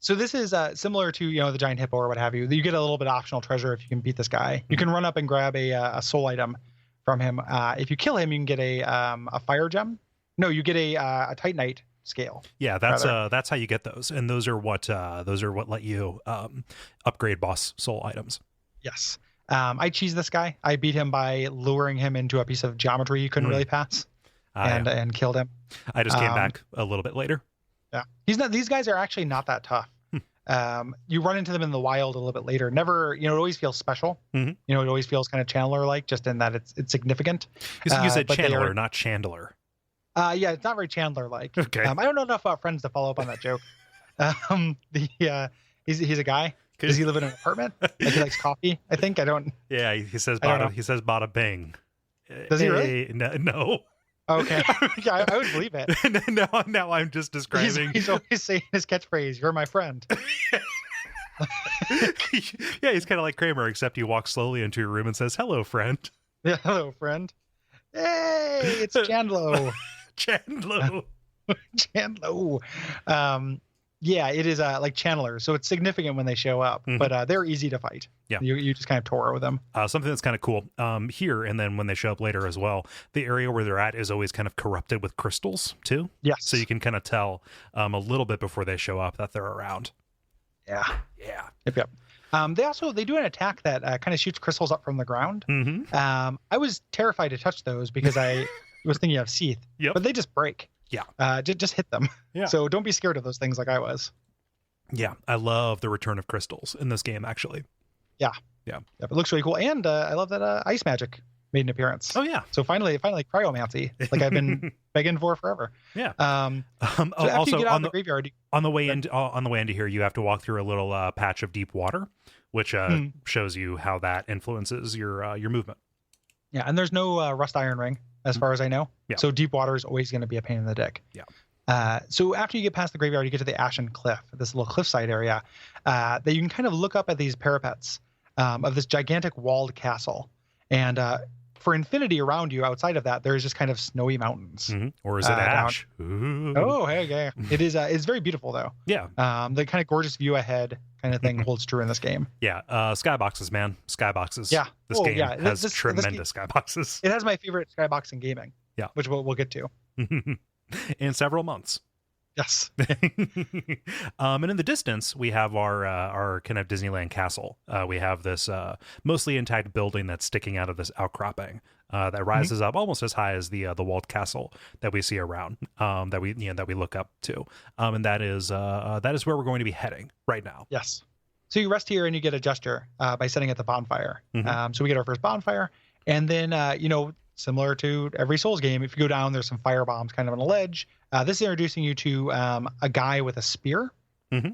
Speaker 1: So this is similar to the giant hippo or what have you. You get a little bit of optional treasure if you can beat this guy. You can run up and grab a soul item from him. If you kill him, you can get a fire gem. No, you get a titanite scale.
Speaker 4: Yeah, that's how you get those, and those are what let you upgrade boss soul items.
Speaker 1: Yes. I cheesed this guy. I beat him by luring him into a piece of geometry he couldn't really pass, and killed him.
Speaker 4: I just came back a little bit later.
Speaker 1: Yeah, these guys are actually not that tough. You run into them in the wild a little bit later. Never, it always feels special.
Speaker 4: Mm-hmm.
Speaker 1: It always feels kind of Chandler like, just in that it's significant.
Speaker 4: You said Chandler, not Chandler.
Speaker 1: Yeah, it's not very Chandler like.
Speaker 4: Okay.
Speaker 1: I don't know enough about Friends to follow up on that joke. He's a guy. Does he live in an apartment? Like he likes coffee, I think. I don't.
Speaker 4: Yeah, he says bada bing.
Speaker 1: Does he really?
Speaker 4: No.
Speaker 1: Okay. Yeah, I would believe it.
Speaker 4: now I'm just describing.
Speaker 1: He's always saying his catchphrase, "You're my friend."
Speaker 4: Yeah, he's kind of like Kramer, except he walks slowly into your room and says, "Hello, friend."
Speaker 1: Yeah, hello, friend. Hey, it's Chandlo.
Speaker 4: Chandlo.
Speaker 1: Yeah, it is like Chandler, so it's significant when they show up, but they're easy to fight.
Speaker 4: Yeah,
Speaker 1: you just kind of tour with them.
Speaker 4: Something that's kind of cool here, and then when they show up later as well, the area where they're at is always kind of corrupted with crystals too.
Speaker 1: Yes,
Speaker 4: so you can kind of tell a little bit before they show up that they're around.
Speaker 1: Yeah. Yep. They do an attack that kind of shoots crystals up from the ground.
Speaker 4: Mm-hmm.
Speaker 1: I was terrified to touch those because I was thinking of Seath, but they just break.
Speaker 4: Yeah.
Speaker 1: Just hit them. Yeah. So don't be scared of those things like I was.
Speaker 4: Yeah. I love the return of crystals in this game, actually.
Speaker 1: Yeah. It looks really cool. And I love that ice magic made an appearance.
Speaker 4: Oh, yeah.
Speaker 1: So finally cryomancy, like I've been begging for forever.
Speaker 4: Yeah.
Speaker 1: So after you get out of the graveyard,
Speaker 4: on the way into here, you have to walk through a little patch of deep water, which shows you how that influences your movement.
Speaker 1: Yeah. And there's no rust iron ring, as far as I know.
Speaker 4: Yeah.
Speaker 1: So deep water is always going to be a pain in the dick.
Speaker 4: Yeah.
Speaker 1: So after you get past the graveyard, you get to the Ashen Cliff, this little cliffside area that you can kind of look up at these parapets of this gigantic walled castle. And for infinity around you, outside of that, there's just kind of snowy mountains.
Speaker 4: Mm-hmm. Or is it ash?
Speaker 1: Oh, hey, yeah. It is. It's very beautiful, though.
Speaker 4: Yeah.
Speaker 1: The kind of gorgeous view ahead kind of thing holds true in this game.
Speaker 4: Yeah. Skyboxes, man. Skyboxes.
Speaker 1: Yeah.
Speaker 4: This game has tremendous skyboxes.
Speaker 1: It has my favorite skybox in gaming.
Speaker 4: Yeah.
Speaker 1: Which we'll get to.
Speaker 4: In several months.
Speaker 1: Yes.
Speaker 4: And in the distance, we have our kind of Disneyland castle. We have this mostly intact building that's sticking out of this outcropping that rises up almost as high as the walled castle that we see around, that we look up to, and that is where we're going to be heading right now.
Speaker 1: Yes. So you rest here and you get a gesture by setting at the bonfire. So we get our first bonfire, and then similar to every Souls game, if you go down, there's some fire bombs kind of on a ledge. This is introducing you to a guy with a spear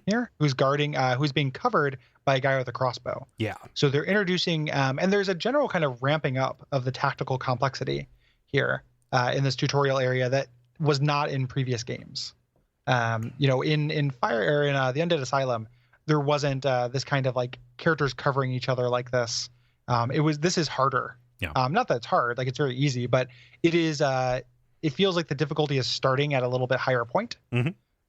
Speaker 1: here who's guarding, who's being covered by a guy with a crossbow.
Speaker 4: Yeah.
Speaker 1: So they're introducing, and there's a general kind of ramping up of the tactical complexity here in this tutorial area that was not in previous games. In the Undead Asylum, there wasn't this kind of like characters covering each other like this. This is harder.
Speaker 4: Yeah.
Speaker 1: Not that it's hard, like it's very easy, but it is. It feels like the difficulty is starting at a little bit higher point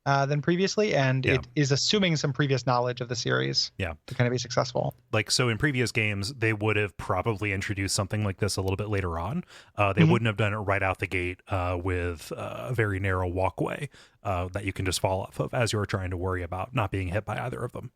Speaker 1: than previously, and it is assuming some previous knowledge of the series.
Speaker 4: Yeah.
Speaker 1: To kind of be successful.
Speaker 4: Like, so in previous games, they would have probably introduced something like this a little bit later on. They wouldn't have done it right out the gate with a very narrow walkway that you can just fall off of as you're trying to worry about not being hit by either of them.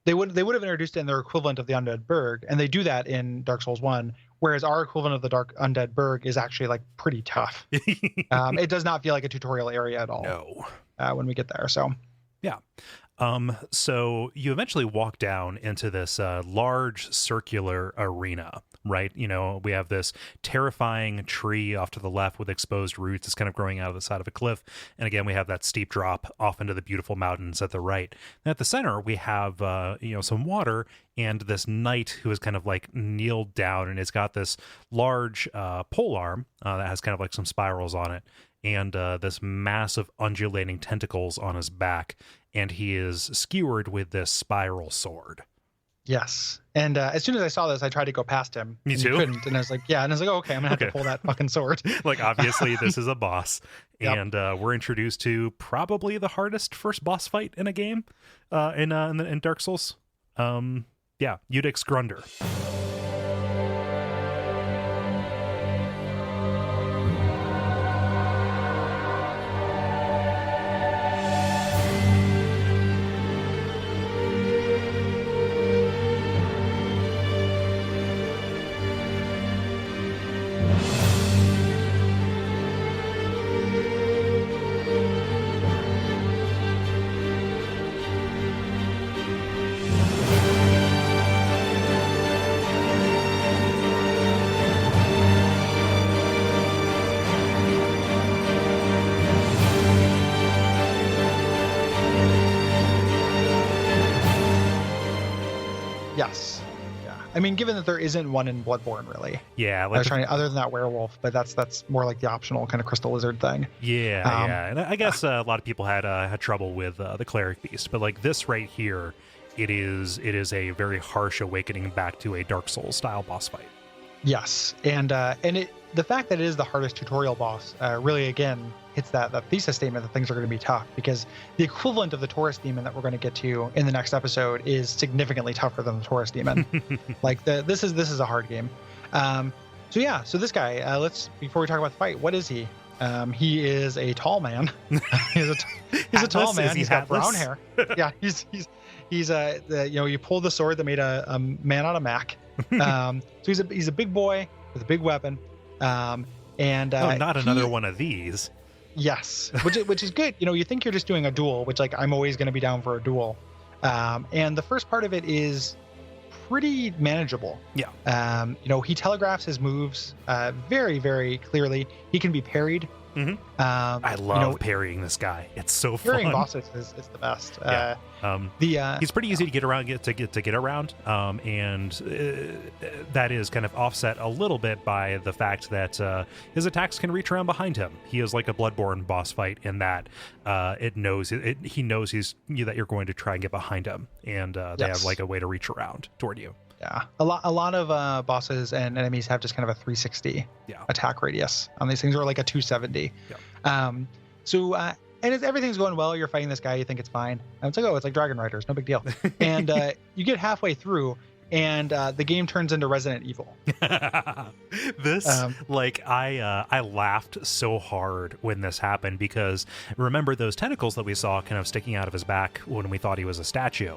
Speaker 1: They would have introduced it in their equivalent of the Undead Burg, and they do that in Dark Souls 1, whereas our equivalent of the Undead Burg is actually like pretty tough. It does not feel like a tutorial area at all.
Speaker 4: No.
Speaker 1: When we get there, so.
Speaker 4: Yeah. So you eventually walk down into this large circular arena, right? We have this terrifying tree off to the left with exposed roots. It's kind of growing out of the side of a cliff. And again, we have that steep drop off into the beautiful mountains at the right. And at the center, we have, some water and this knight who is kind of like kneeled down, and it's got this large pole arm that has kind of like some spirals on it, and this massive undulating tentacles on his back, and he is skewered with this spiral sword.
Speaker 1: Yes. And as soon as I saw this, I tried to go past him.
Speaker 4: Me
Speaker 1: and
Speaker 4: too.
Speaker 1: You couldn't. And I was like, yeah. And I was like, oh, okay, I'm going to have to pull that fucking sword.
Speaker 4: Like, obviously, this is a boss.
Speaker 1: Yep.
Speaker 4: And we're introduced to probably the hardest first boss fight in a game in Dark Souls. Udix Grunder.
Speaker 1: Yes. Yeah. I mean, given that there isn't one in Bloodborne, really.
Speaker 4: Yeah.
Speaker 1: I was trying to, other than that werewolf, but that's more like the optional kind of crystal lizard thing.
Speaker 4: Yeah. And I guess a lot of people had trouble with the cleric beast, but like this right here, it is a very harsh awakening back to a Dark Souls style boss fight.
Speaker 1: Yes, and the fact that it is the hardest tutorial boss really again hits that thesis statement that things are going to be tough, because the equivalent of the Taurus demon that we're going to get to in the next episode is significantly tougher than the Taurus demon. Like this is a hard game. So this guy, before we talk about the fight, what is he? He is a tall man. he's a tall man. He's got brown hair. Yeah, he's you pulled the sword that made a man out of Mac. So he's a big boy with a big weapon. Not
Speaker 4: another one of these.
Speaker 1: Yes, which is good. You think you're just doing a duel, which like I'm always going to be down for a duel. And the first part of it is pretty manageable.
Speaker 4: Yeah.
Speaker 1: He telegraphs his moves very, very clearly. He can be parried.
Speaker 4: Mm-hmm. I love parrying this guy. It's so fun.
Speaker 1: Parrying bosses is the best.
Speaker 4: Yeah. He's pretty easy to get around, and that is kind of offset a little bit by the fact that his attacks can reach around behind him. He is like a Bloodborne boss fight in that he knows that you're going to try and get behind him, and they have like a way to reach around toward you.
Speaker 1: Yeah, a lot of bosses and enemies have just kind of a 360 attack radius on these things, or like a 270. Yeah. And everything's going well. You're fighting this guy. You think it's fine. And it's like Dragon Riders, no big deal. And you get halfway through, and the game turns into Resident Evil.
Speaker 4: I laughed so hard when this happened, because remember those tentacles that we saw kind of sticking out of his back when we thought he was a statue?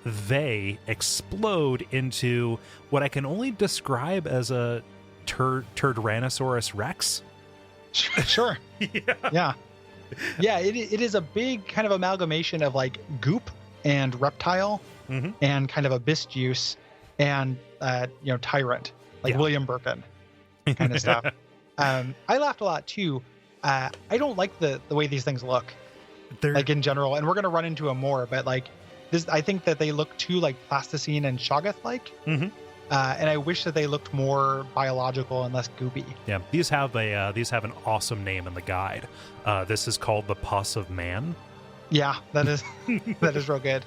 Speaker 4: They explode into what I can only describe as a Tyrannosaurus Rex.
Speaker 1: Sure. Yeah. It is a big kind of amalgamation of like goop and reptile and kind of abyss juice and tyrant, like William Birkin kind of stuff. I laughed a lot too. I don't like the way these things look. They're like in general, and we're gonna run into them more, but like this, I think that they look too like plasticine and Shoggoth like. And I wish that they looked more biological and less goopy. Yeah,
Speaker 4: these have an awesome name in the guide. This is called the Pus of Man.
Speaker 1: Yeah, that is real good.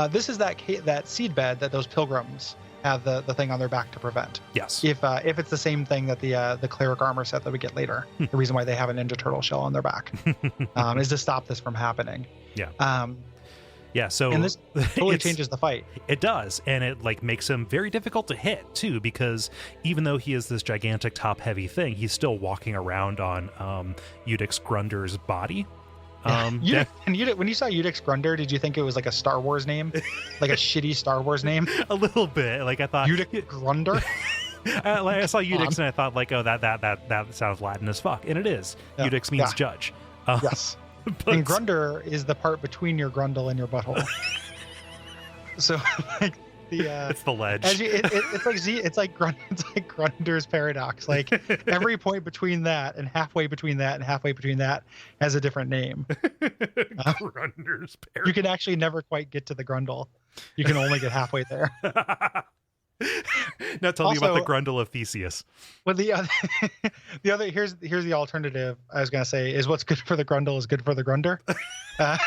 Speaker 1: This is that seed bed that those pilgrims have the thing on their back to prevent.
Speaker 4: Yes.
Speaker 1: If it's the same thing that the cleric armor set that we get later, the reason why they have a Ninja Turtle shell on their back is to stop this from happening.
Speaker 4: Yeah. So
Speaker 1: and this totally changes the fight.
Speaker 4: It does, and it like makes him very difficult to hit too, because even though he is this gigantic top-heavy thing, he's still walking around on Udix Grunder's body.
Speaker 1: When you saw Udix Grunder, did you think it was like a Star Wars name, like a shitty Star Wars name?
Speaker 4: A little bit. Like I thought
Speaker 1: Udix Grunder.
Speaker 4: I saw Udix and I thought like, oh, that sounds Latin as fuck, and it is. Yeah. Udix means judge.
Speaker 1: Yes. And Grunder is the part between your grundle and your butthole. So like
Speaker 4: it's the ledge.
Speaker 1: It's like Grunder's paradox. Like every point between that and halfway between that and halfway between that has a different name.
Speaker 4: Grunder's paradox.
Speaker 1: You can actually never quite get to the grundle. You can only get halfway there.
Speaker 4: Now tell me about the
Speaker 1: Also,
Speaker 4: Grundle of Theseus.
Speaker 1: well, the other here's the alternative. I was gonna say is what's good for the Grundle is good for the Grunder. Uh,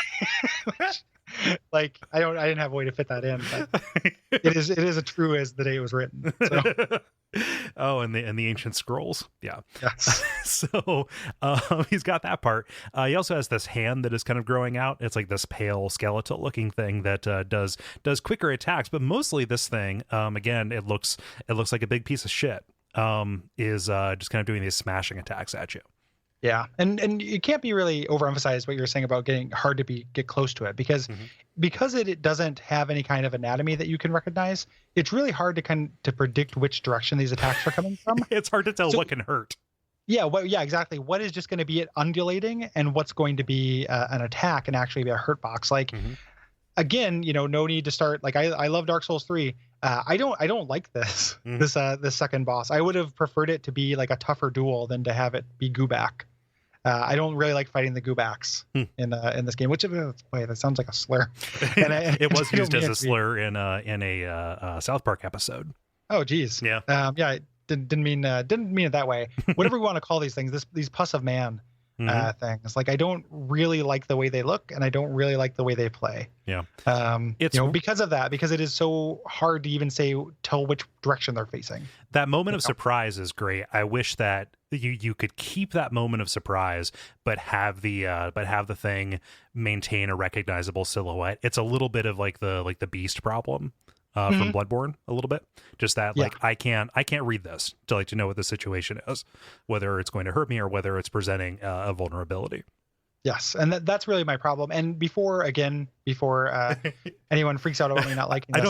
Speaker 1: like I didn't have a way to fit that in, but it is as true as the day it was written. So
Speaker 4: Oh, and the ancient scrolls. Yeah.
Speaker 1: yes.
Speaker 4: So he's got that part. He also has this hand that is kind of growing out. It's like this pale skeletal looking thing that does quicker attacks, but mostly this thing, again, it looks like a big piece of shit. Is just kind of doing these smashing attacks at you.
Speaker 1: Yeah, and it can't be really overemphasized what you're saying about getting hard to get close to it because it doesn't have any kind of anatomy that you can recognize. It's really hard to predict which direction these attacks are coming from.
Speaker 4: It's hard to tell what can hurt.
Speaker 1: Yeah, yeah, exactly. What is just going to be it undulating, and what's going to be an attack and actually be a hurt box? Like, again, no need to start. Like, I love Dark Souls 3. I don't like this this second boss. I would have preferred it to be like a tougher duel than to have it be Goobak. I don't really like fighting the Goobaks in this game. Which boy, that sounds like a slur. And
Speaker 4: it was used as a slur in a South Park episode.
Speaker 1: Oh, geez.
Speaker 4: Yeah.
Speaker 1: Yeah. I didn't mean it that way. Whatever we want to call these things, these pus of man things. Like I don't really like the way they look, and I don't really like the way they play.
Speaker 4: Yeah.
Speaker 1: It's because of that, because it is so hard to even tell which direction they're facing.
Speaker 4: That moment of surprise is great. I wish that you could keep that moment of surprise, but have the thing maintain a recognizable silhouette. It's a little bit of like the Beast problem. From Bloodborne a little bit, just that like I can't read this to know what the situation is, whether it's going to hurt me or whether it's presenting a vulnerability.
Speaker 1: Yes, and that's really my problem. And before anyone freaks out about me not liking this,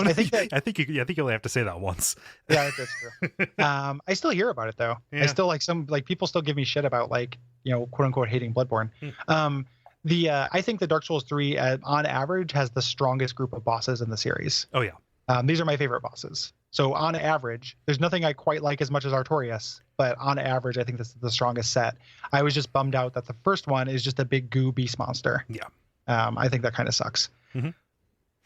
Speaker 4: I think you only have to say that once.
Speaker 1: Yeah, that's true. I still hear about it though. Yeah. I still people still give me shit about quote unquote hating Bloodborne. I think the Dark Souls 3 on average has the strongest group of bosses in the series.
Speaker 4: Oh yeah.
Speaker 1: These are my favorite bosses. So on average, there's nothing I quite like as much as Artorias, but on average, I think this is the strongest set. I was just bummed out that the first one is just a big goo beast monster.
Speaker 4: Yeah.
Speaker 1: I think that kind of sucks.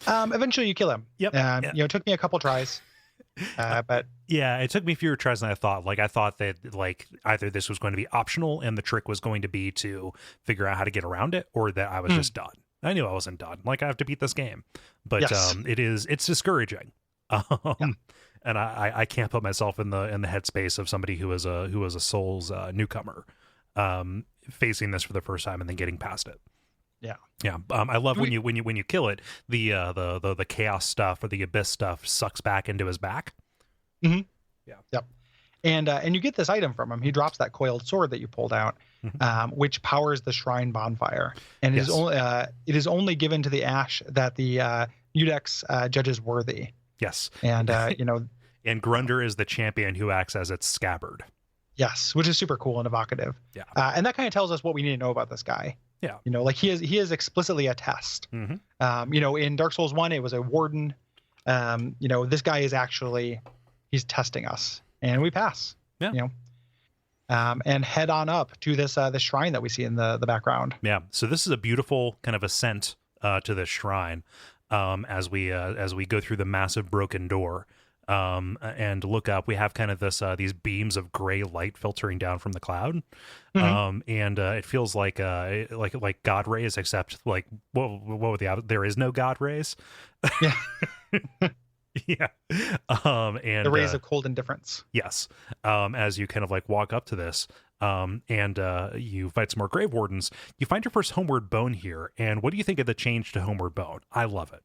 Speaker 1: Eventually you kill him.
Speaker 4: Yep.
Speaker 1: It took me a couple tries, but
Speaker 4: yeah, it took me fewer tries than I thought. Like I thought that either this was going to be optional and the trick was going to be to figure out how to get around it, or that I was just done. I knew I wasn't done. Like I have to beat this game, but
Speaker 1: yes.
Speaker 4: It's discouraging. And I can't put myself in the headspace of somebody who is a Souls newcomer, facing this for the first time and then getting past it.
Speaker 1: Yeah.
Speaker 4: Yeah. I love when you kill it, the chaos stuff or the abyss stuff sucks back into his back.
Speaker 1: Mm-hmm.
Speaker 4: Yeah.
Speaker 1: Yep. And you get this item from him. He drops that coiled sword that you pulled out, which powers the shrine bonfire. And it is only given to the ash that the Udex judges worthy.
Speaker 4: Yes.
Speaker 1: And
Speaker 4: and Grunder is the champion who acts as its scabbard.
Speaker 1: Yes, which is super cool and evocative.
Speaker 4: Yeah.
Speaker 1: And that kind of tells us what we need to know about this guy.
Speaker 4: Yeah.
Speaker 1: He is explicitly a test. In Dark Souls 1 it was a warden. This guy is he's testing us. And we pass. Yeah. And head on up to this shrine that we see in the background.
Speaker 4: Yeah. So this is a beautiful kind of ascent to this shrine as we go through the massive broken door and look up. We have kind of these beams of gray light filtering down from the cloud, and it feels like God rays, except like what would there is no God rays.
Speaker 1: Yeah.
Speaker 4: Yeah. And
Speaker 1: the rays of cold indifference.
Speaker 4: Yes. As you kind of walk up to this, and you fight some more grave wardens, you find your first homeward bone here. And what do you think of the change to homeward bone? I love it.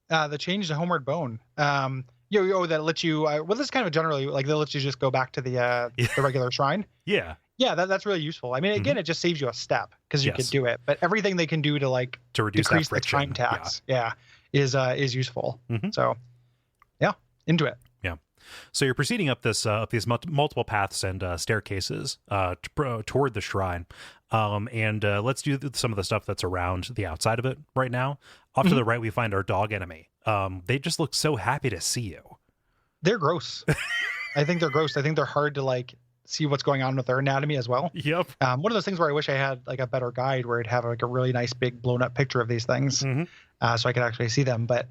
Speaker 1: The change to homeward bone. That lets you, this is kind of generally that lets you just go back to the regular shrine.
Speaker 4: Yeah.
Speaker 1: Yeah. That's really useful. I mean, again, it just saves you a step because you could do it, but everything they can do to
Speaker 4: reduce
Speaker 1: decrease
Speaker 4: that friction,
Speaker 1: the time tax. Is useful. So yeah, into it.
Speaker 4: Yeah. So you're proceeding up these multiple paths and staircases toward the shrine. And let's do some of the stuff that's around the outside of it right now. Off to the right, we find our dog enemy. They just look so happy to see you. They're
Speaker 1: gross. I think they're gross. I think they're hard to see what's going on with their anatomy as well.
Speaker 4: Yep.
Speaker 1: One of those things where I wish I had a better guide where it'd have a really nice big blown up picture of these things, so I could actually see them. But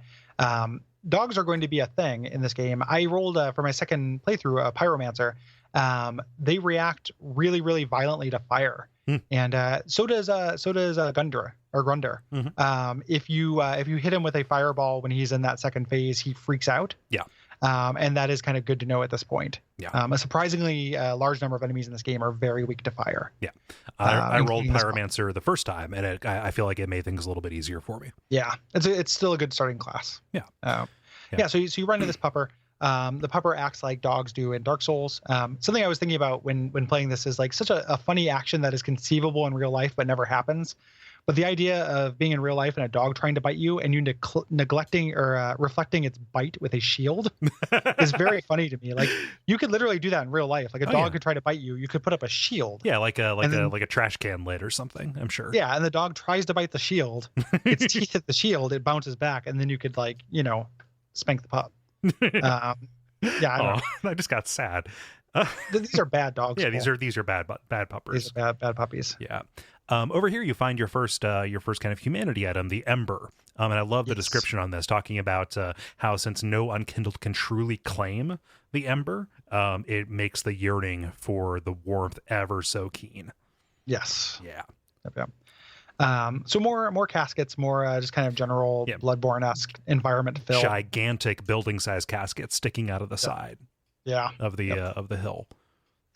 Speaker 1: dogs are going to be a thing in this game. I rolled for my second playthrough a pyromancer. They react really, really violently to fire, and so does Gundra or Grunder. If you hit him with a fireball when he's in that second phase, he freaks out.
Speaker 4: Yeah.
Speaker 1: And that is kind of good to know at this point.
Speaker 4: Yeah.
Speaker 1: A surprisingly large number of enemies in this game are very weak to fire.
Speaker 4: Yeah. I rolled Pyromancer the first time, and I feel like it made things a little bit easier for me.
Speaker 1: Yeah. It's still a good starting class.
Speaker 4: Yeah.
Speaker 1: So you run into this pupper. The pupper acts like dogs do in Dark Souls. Something I was thinking about when playing this is like such a funny action that is conceivable in real life but never happens. But the idea of being in real life and a dog trying to bite you and you neglecting or reflecting its bite with a shield is very funny to me. Like you could literally do that in real life. Like a dog could try to bite you. You could put up a shield.
Speaker 4: Yeah, like a trash can lid or something, I'm sure.
Speaker 1: Yeah, and the dog tries to bite the shield. Its teeth hit the shield. It bounces back, and then you could spank the pup. I
Speaker 4: just got sad.
Speaker 1: These are bad dogs.
Speaker 4: Yeah, these are bad puppers.
Speaker 1: These are bad puppies.
Speaker 4: Yeah. Over here, you find your first kind of humanity item, the Ember. And I love the description on this, talking about how since no unkindled can truly claim the Ember, it makes the yearning for the warmth ever so keen.
Speaker 1: Yes.
Speaker 4: Yeah.
Speaker 1: Yep. So more caskets, more just kind of general Bloodborne-esque environment fill.
Speaker 4: Gigantic building-sized caskets sticking out of the side.
Speaker 1: Yeah.
Speaker 4: Of the hill.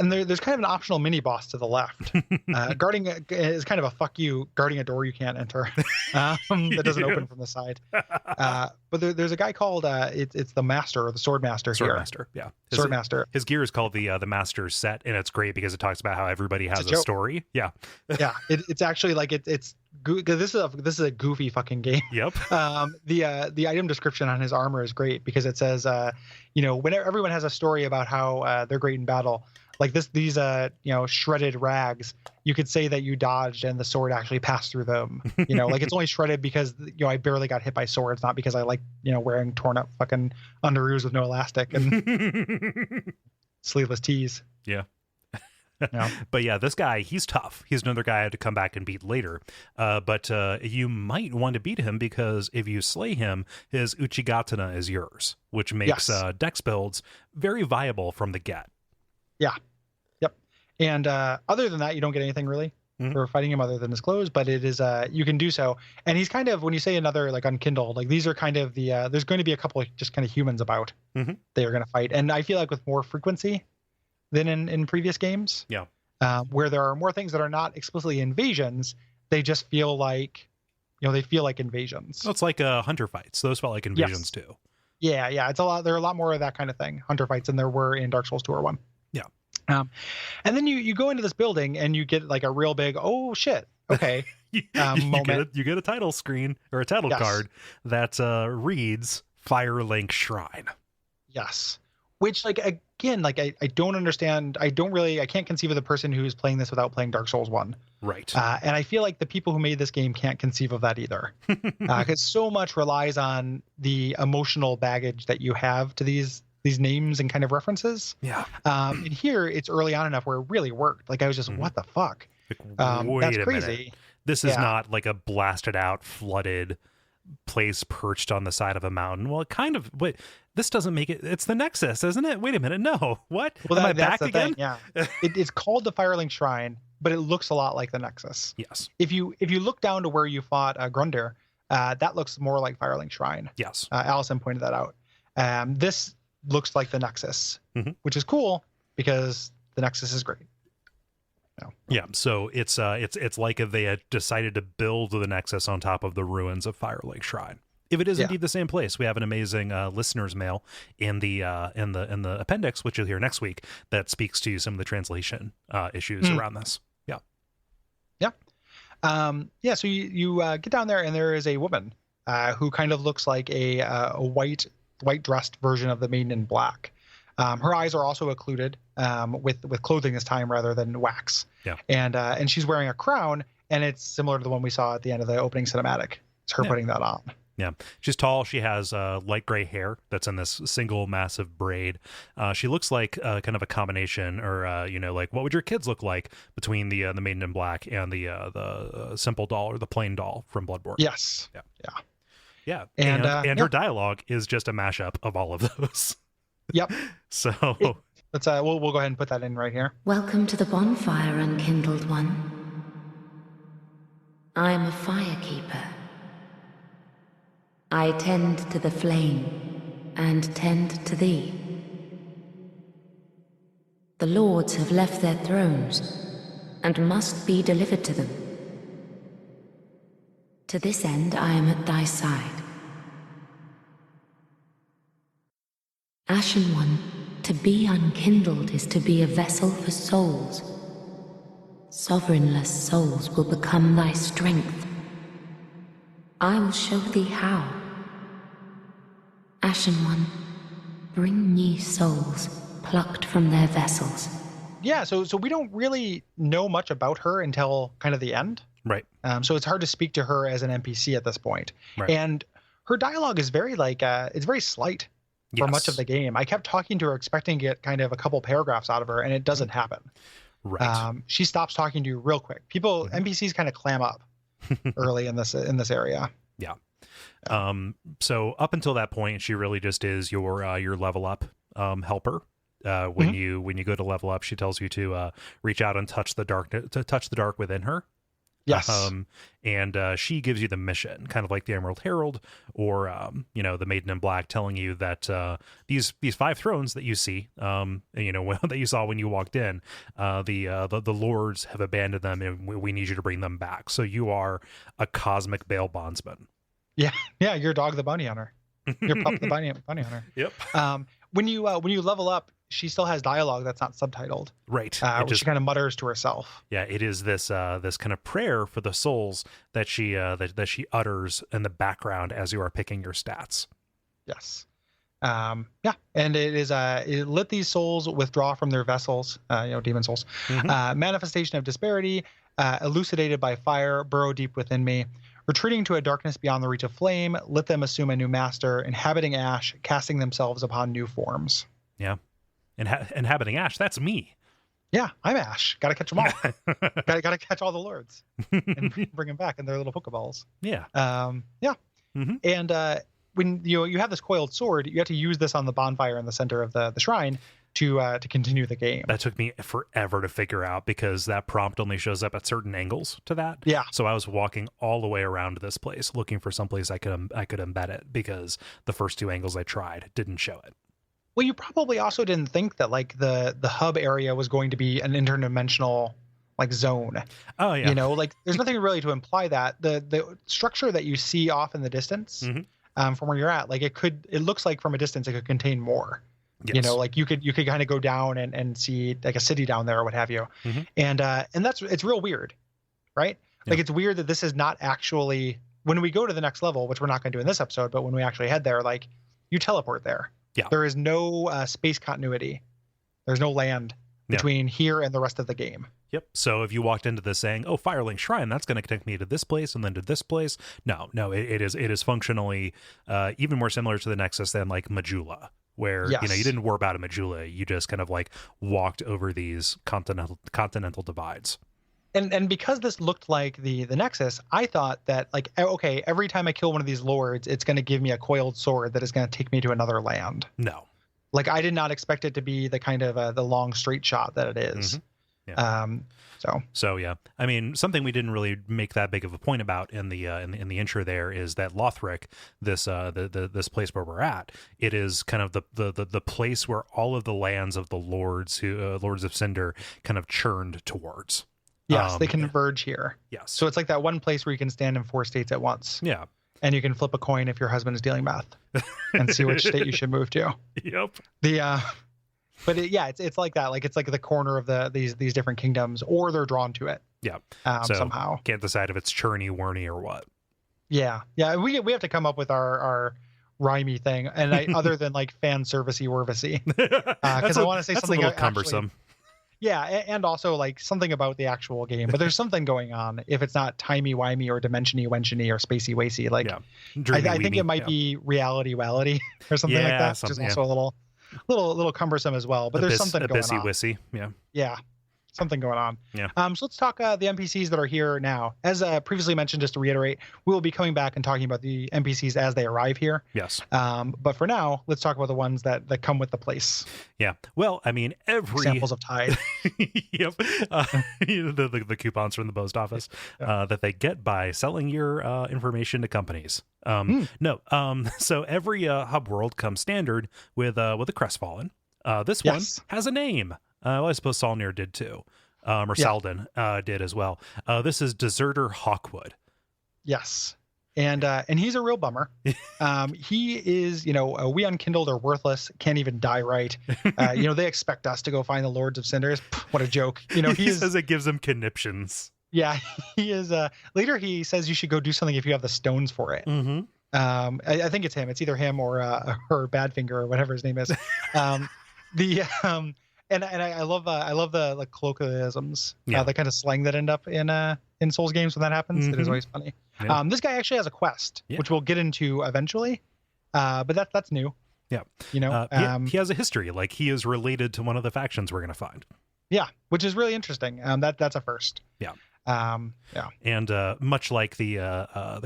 Speaker 1: And there's kind of an optional mini boss to the left. Guarding is kind of a fuck you, guarding a door you can't enter that doesn't open from the side. But there's a guy called it's the Master or the Sword Master here.
Speaker 4: Master, yeah.
Speaker 1: Sword Master.
Speaker 4: His gear is called the Master's Set, and it's great because it talks about how everybody has a story. Yeah.
Speaker 1: Yeah. It's actually like it's this is a goofy fucking game.
Speaker 4: Yep.
Speaker 1: The item description on his armor is great because it says when everyone has a story about how they're great in battle. Like these shredded rags, you could say that you dodged and the sword actually passed through them. Like it's only shredded because I barely got hit by swords, not because I like wearing torn up fucking underoos with no elastic and sleeveless tees.
Speaker 4: Yeah.
Speaker 1: Yeah.
Speaker 4: But yeah, this guy, he's tough. He's another guy I have to come back and beat later. But you might want to beat him because if you slay him, his Uchigatana is yours, which makes dex builds very viable from the get.
Speaker 1: Yeah. Yep. And other than that, you don't get anything really for fighting him other than his clothes, but it is you can do so. And he's kind of, when you say another like unkindled, like these are kind of the there's going to be a couple of just kind of humans about they are going to fight. And I feel like with more frequency than in previous games.
Speaker 4: Yeah.
Speaker 1: Where there are more things that are not explicitly invasions, they just feel like they feel like invasions.
Speaker 4: Well, it's like hunter fights. Those felt like invasions too.
Speaker 1: Yeah, it's a lot. There are a lot more of that kind of thing, hunter fights, than there were in Dark Souls 2 or 1.
Speaker 4: Yeah.
Speaker 1: And then you go into this building and you get like a real big, oh shit, okay, moment.
Speaker 4: You get a title screen or a title card that reads Firelink Shrine.
Speaker 1: Yes. Which again, I don't understand. I can't conceive of the person who's playing this without playing Dark Souls 1.
Speaker 4: Right.
Speaker 1: And I feel like the people who made this game can't conceive of that either. Because so much relies on the emotional baggage that you have to these names and kind of references.
Speaker 4: Yeah.
Speaker 1: And here it's early on enough where it really worked. Like I was just, what the fuck? That's crazy.
Speaker 4: Minute. This is not like a blasted out, flooded place perched on the side of a mountain. Well, it kind of, wait, this doesn't make it. It's the Nexus, isn't it? Wait a minute. No. What?
Speaker 1: Well,
Speaker 4: Am I back
Speaker 1: that's
Speaker 4: again?
Speaker 1: Thing, yeah. It's called the Firelink Shrine, but it looks a lot like the Nexus.
Speaker 4: Yes.
Speaker 1: If you look down to where you fought Grunder, that looks more like Firelink Shrine.
Speaker 4: Yes.
Speaker 1: Allison pointed that out. This looks like the Nexus, which is cool because the Nexus is great.
Speaker 4: Yeah, so it's like if they had decided to build the Nexus on top of the ruins of Firelink Shrine. If it is indeed the same place, we have an amazing listener's mail in the appendix, which you'll hear next week, that speaks to some of the translation issues around this. Yeah,
Speaker 1: yeah. So you get down there, and there is a woman who kind of looks like a white dressed version of the Maiden in Black. Her eyes are also occluded with clothing this time rather than wax.
Speaker 4: Yeah.
Speaker 1: And she's wearing a crown, and it's similar to the one we saw at the end of the opening cinematic. It's her putting that on.
Speaker 4: Yeah. She's tall. She has light gray hair that's in this single massive braid. She looks like kind of a combination, or like what would your kids look like between the Maiden in Black and the simple doll or the plain doll from Bloodborne.
Speaker 1: Yes.
Speaker 4: Yeah. Yeah,
Speaker 1: and
Speaker 4: her dialogue is just a mashup of all of those.
Speaker 1: Yep.
Speaker 4: So
Speaker 1: let's we'll go ahead and put that in right here.
Speaker 5: Welcome to the bonfire, unkindled one. I am a firekeeper. I tend to the flame, and tend to thee. The lords have left their thrones, and must be delivered to them. To this end I am at thy side. Ashen One, to be unkindled is to be a vessel for souls. Sovereignless souls will become thy strength. I will show thee how. Ashen One, bring me souls plucked from their vessels.
Speaker 1: Yeah, so we don't really know much about her until kind of the end.
Speaker 4: right.
Speaker 1: So it's hard to speak to her as an NPC at this point.
Speaker 4: Right.
Speaker 1: And her dialogue is very it's very slight for much of the game. I kept talking to her expecting to get kind of a couple paragraphs out of her, and it doesn't happen.
Speaker 4: Right.
Speaker 1: She stops talking to you real quick. NPCs kind of clam up early in this area.
Speaker 4: Yeah. So up until that point, she really just is your level up helper. When you go to level up, she tells you to reach out and touch the dark within her.
Speaker 1: Yes.
Speaker 4: And she gives you the mission, kind of like the Emerald Herald or the Maiden in Black, telling you that these 5 thrones that you see, that you saw when you walked in, the lords have abandoned them, and we need you to bring them back. So you are a cosmic bail bondsman.
Speaker 1: Yeah, you're Dog the Bounty Hunter. You're Pup the Bounty Hunter.
Speaker 4: Yep.
Speaker 1: When you level up, she still has dialogue that's not subtitled.
Speaker 4: Right.
Speaker 1: Which she kind of mutters to herself.
Speaker 4: Yeah, it is this kind of prayer for the souls that she utters in the background as you are picking your stats.
Speaker 1: Yes. And it is let these souls withdraw from their vessels, demon souls. Manifestation of disparity, elucidated by fire, burrow deep within me. Retreating to a darkness beyond the reach of flame, let them assume a new master, inhabiting ash, casting themselves upon new forms.
Speaker 4: Yeah. Inhabiting ash, that's me.
Speaker 1: Yeah, I'm Ash. Got to catch them all. Got to catch all the lords and bring them back in their little Pokeballs.
Speaker 4: Yeah.
Speaker 1: Yeah. And when you have this coiled sword, you have to use this on the bonfire in the center of the shrine to continue the game.
Speaker 4: That took me forever to figure out because that prompt only shows up at certain angles to that.
Speaker 1: Yeah.
Speaker 4: So I was walking all the way around this place looking for someplace I could embed it because the first 2 angles I tried didn't show it.
Speaker 1: Well, you probably also didn't think that like the hub area was going to be an interdimensional like zone.
Speaker 4: Oh yeah.
Speaker 1: There's nothing really to imply that. The structure that you see off in the distance from where you're at, like it looks like from a distance it could contain more.
Speaker 4: Yes.
Speaker 1: You could kind of go down and see like a city down there or what have you. And it's real weird, right?
Speaker 4: Yeah.
Speaker 1: Like it's weird that this is not actually, when we go to the next level, which we're not going to do in this episode, but when we actually head there, like you teleport there.
Speaker 4: Yeah.
Speaker 1: There is no space continuity. There's no land between here and the rest of the game.
Speaker 4: Yep. So if you walked into this saying, "Oh, Firelink Shrine, that's going to connect me to this place and then to this place," no, it is functionally even more similar to the Nexus than like Majula, where you didn't warp out of Majula, you just kind of like walked over these continental divides.
Speaker 1: And because this looked like the Nexus, I thought that like, okay, every time I kill one of these lords, it's going to give me a coiled sword that is going to take me to another land.
Speaker 4: No.
Speaker 1: Like I did not expect it to be the kind of the long straight shot that it is.
Speaker 4: Yeah.
Speaker 1: So
Speaker 4: yeah, I mean, something we didn't really make that big of a point about in the intro there is that Lothric, this place where we're at, it is kind of the place where all of the lands of the lords of Cinder kind of churned towards.
Speaker 1: Yes, they converge here.
Speaker 4: Yes.
Speaker 1: So it's like that one place where you can stand in 4 states at once.
Speaker 4: Yeah.
Speaker 1: And you can flip a coin if your husband is dealing meth and see which state you should move to.
Speaker 4: Yep.
Speaker 1: It's like that. Like it's like the corner of these different kingdoms, or they're drawn to it.
Speaker 4: Yeah.
Speaker 1: Somehow.
Speaker 4: Can't decide if it's churny, warny, or what.
Speaker 1: Yeah. Yeah. We have to come up with our rhymey thing, and other than like fan servicey worvicey, because I want to say something
Speaker 4: a little cumbersome.
Speaker 1: Yeah, and also like something about the actual game, but there's something going on if it's not timey-wimey or dimensiony wensiony or spacey-wacy. Like, I think it might be reality-wallity or something like that, which is also a little cumbersome as well. But there's something going on.
Speaker 4: Wissy, yeah.
Speaker 1: Yeah. something going on.
Speaker 4: Yeah.
Speaker 1: So let's talk the NPCs that are here now. As previously mentioned, just to reiterate, we will be coming back and talking about the NPCs as they arrive here.
Speaker 4: Yes.
Speaker 1: But for now, let's talk about the ones that come with the place.
Speaker 4: Yeah. Well, I mean, every
Speaker 1: Examples of Tide.
Speaker 4: Yep. The coupons from the post office that they get by selling your information to companies. No. So every hub world comes standard with a Crestfallen. This one has a name. Well, I suppose Solnir did too, or Salden did as well. This is Deserter Hawkwood.
Speaker 1: Yes. And he's a real bummer. He is, we unkindled are worthless, can't even die right. They expect us to go find the Lords of Cinders. What a joke.
Speaker 4: He says it gives him conniptions.
Speaker 1: Yeah, he is. Later, he says you should go do something if you have the stones for it.
Speaker 4: Mm-hmm.
Speaker 1: I think it's him. It's either him or Badfinger or whatever his name is. And I love the colloquialisms, the kind of slang that end up in Souls games when that happens. Mm-hmm. It is always funny. Yeah. This guy actually has a quest, which we'll get into eventually, but that's new.
Speaker 4: Yeah, he has a history. Like, he is related to one of the factions we're going to find.
Speaker 1: Yeah, which is really interesting. That's a first.
Speaker 4: Yeah.
Speaker 1: And
Speaker 4: much like the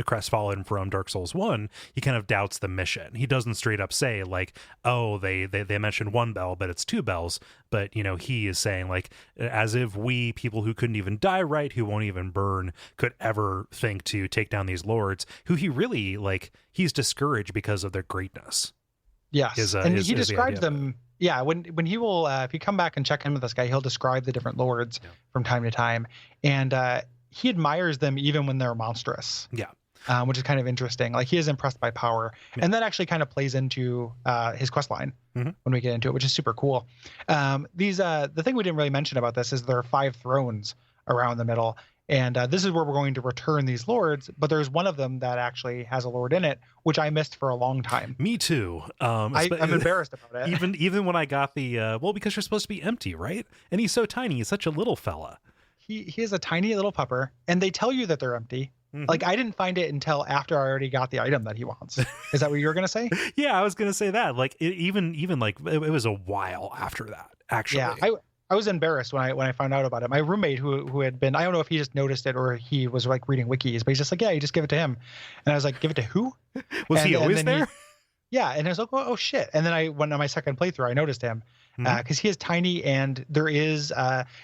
Speaker 4: Crestfallen from Dark Souls 1, he kind of doubts the mission. He doesn't straight up say like, oh, they mentioned one bell, but it's two bells. But he is saying, like, as if we, people who couldn't even die right, who won't even burn, could ever think to take down these lords, who he really, like, he's discouraged because of their greatness.
Speaker 1: Yes, he describes them. Yeah, when he will, if you come back and check in with this guy, he'll describe the different lords from time to time, and he admires them even when they're monstrous.
Speaker 4: Yeah,
Speaker 1: which is kind of interesting. Like, he is impressed by power, and that actually kind of plays into his quest line when we get into it, which is super cool. The thing we didn't really mention about this is there are 5 thrones around the middle. And this is where we're going to return these lords, but there's one of them that actually has a lord in it, which I missed for a long time.
Speaker 4: Me too. I'm
Speaker 1: embarrassed about it.
Speaker 4: Even when I got the because you're supposed to be empty, right? And he's so tiny. He's such a little fella.
Speaker 1: He is a tiny little pupper, and they tell you that they're empty. Mm-hmm. Like, I didn't find it until after I already got the item that he wants. Is that what you were gonna say?
Speaker 4: Yeah, I was gonna say that. Like, even like it was a while after that. Actually,
Speaker 1: yeah. I was embarrassed when I found out about it. My roommate who had been, I don't know if he just noticed it or he was like reading wikis, but he's just like, yeah, you just give it to him. And I was like, give it to who?
Speaker 4: Was he always there?
Speaker 1: Yeah. And I was like, oh shit. And then I went on my second playthrough, I noticed him because he is tiny, and there is,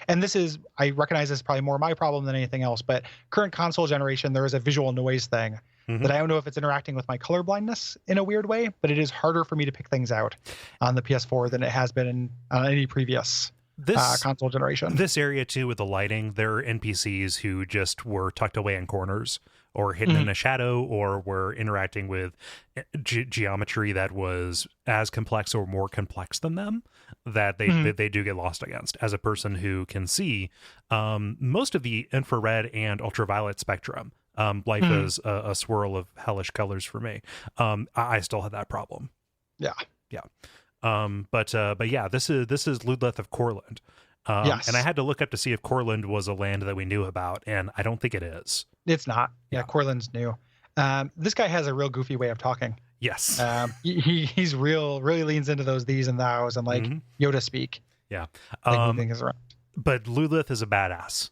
Speaker 1: and this is, I recognize this is probably more my problem than anything else, but current console generation, there is a visual noise thing that I don't know if it's interacting with my color blindness in a weird way, but it is harder for me to pick things out on the PS4 than it has been on any previous console generation.
Speaker 4: This area too, with the lighting, there are NPCs who just were tucked away in corners or hidden in a shadow, or were interacting with geometry that was as complex or more complex than them, that they do get lost against. As a person who can see most of the infrared and ultraviolet spectrum, life is a swirl of hellish colors for me. I still had that problem.
Speaker 1: Yeah.
Speaker 4: But yeah, this is Ludleth of Corland.
Speaker 1: Yes.
Speaker 4: And I had to look up to see if Corland was a land that we knew about, and I don't think it is.
Speaker 1: It's not. Yeah, Corland's new. This guy has a real goofy way of talking.
Speaker 4: Yes.
Speaker 1: He's really leans into those these and thous and like Yoda speak.
Speaker 4: Yeah.
Speaker 1: But
Speaker 4: Ludleth is a badass.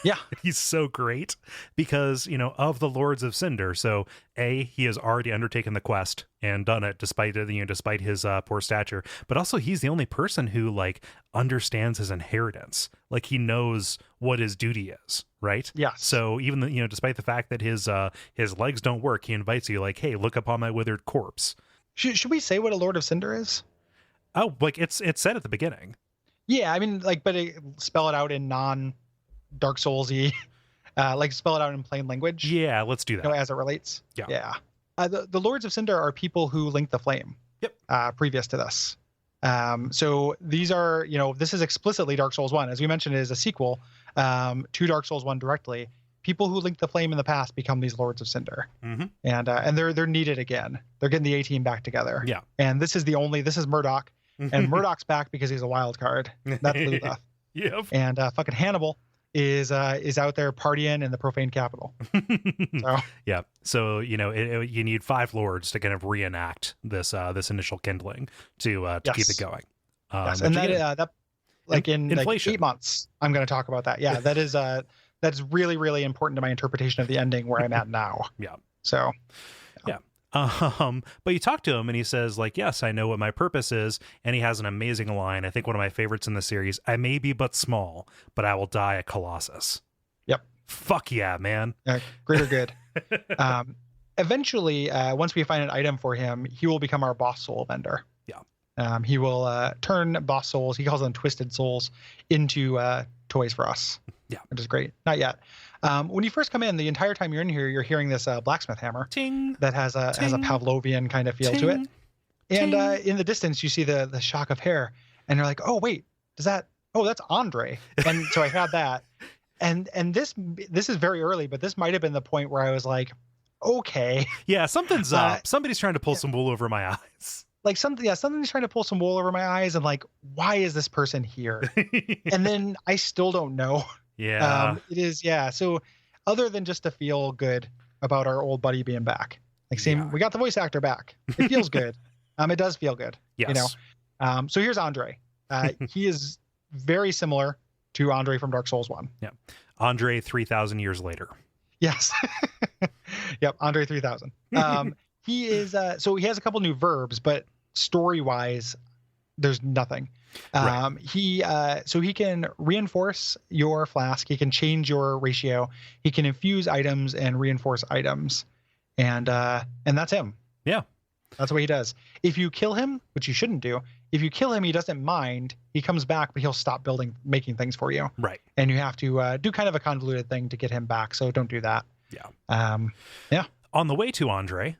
Speaker 1: Yeah.
Speaker 4: He's so great because, of the Lords of Cinder. So he has already undertaken the quest and done it despite his poor stature, but also he's the only person who like understands his inheritance. Like, he knows what his duty is, right?
Speaker 1: Yeah.
Speaker 4: So even despite the fact that his legs don't work, he invites you like, hey, look upon my withered corpse.
Speaker 1: Should we say what a Lord of Cinder is?
Speaker 4: Oh, like it's said at the beginning.
Speaker 1: Yeah. I mean, like, but spell it out in Dark Souls-y, like spell it out in plain language.
Speaker 4: Yeah, let's do that.
Speaker 1: As it relates.
Speaker 4: Yeah.
Speaker 1: The Lords of Cinder are people who link the flame.
Speaker 4: Yep.
Speaker 1: Previous to this. So these are, this is explicitly Dark Souls 1. As we mentioned, it is a sequel to Dark Souls 1 directly. People who linked the flame in the past become these Lords of Cinder. Mm-hmm. And they're needed again. They're getting the A-team back together.
Speaker 4: Yeah.
Speaker 1: And this is Murdoch. And Murdoch's back because he's a wild card. That's Ludleth.
Speaker 4: Yep.
Speaker 1: And fucking Hannibal is out there partying in the profane capital. So
Speaker 4: yeah, so you need 5 lords to kind of reenact this initial kindling to keep it going.
Speaker 1: Yes, and like in
Speaker 4: inflation.
Speaker 1: like 8 months, I'm going to talk about that. Yeah, that is that's really, really important to my interpretation of the ending where I'm at now.
Speaker 4: Yeah.
Speaker 1: So,
Speaker 4: yeah. But you talk to him and he says like, yes, I know what my purpose is. And he has an amazing line. I think one of my favorites in the series. I may be but small, but I will die a Colossus.
Speaker 1: Yep.
Speaker 4: Fuck yeah, man.
Speaker 1: Greater good. Eventually, once we find an item for him, he will become our boss soul vendor.
Speaker 4: Yeah.
Speaker 1: He will turn boss souls, he calls them twisted souls, into toys for us.
Speaker 4: Yeah.
Speaker 1: Which is great. Not yet. When you first come in, the entire time you're in here, you're hearing this blacksmith hammer.
Speaker 4: Ting.
Speaker 1: That has a Pavlovian kind of feel
Speaker 4: Ting.
Speaker 1: to it. And
Speaker 4: Ting.
Speaker 1: in the distance, you see the shock of hair, and you're like, oh wait, that's Andre. And so I had that. And this is very early, but this might have been the point where I was like, okay.
Speaker 4: Yeah, something's up. Somebody's trying to pull some wool over my eyes.
Speaker 1: Like something's trying to pull some wool over my eyes, and like, why is this person here? And then I still don't know.
Speaker 4: Yeah.
Speaker 1: It is, yeah. So other than just to feel good about our old buddy being back, like we got the voice actor back. It feels good. It does feel good.
Speaker 4: Yes.
Speaker 1: You know. So here's Andre. He is very similar to Andre from Dark Souls 1.
Speaker 4: Yeah. Andre 3,000 years later.
Speaker 1: Yes. Yep. Andre 3000. He is, so he has a couple new verbs, but story-wise, there's nothing.
Speaker 4: Right.
Speaker 1: So he can reinforce your flask. He can change your ratio. He can infuse items and reinforce items. And that's him.
Speaker 4: Yeah.
Speaker 1: That's what he does. If you kill him, which you shouldn't do, if you kill him, he doesn't mind. He comes back, but he'll stop making things for you.
Speaker 4: Right.
Speaker 1: And you have to do kind of a convoluted thing to get him back. So don't do that.
Speaker 4: Yeah.
Speaker 1: Yeah.
Speaker 4: On the way to Andre,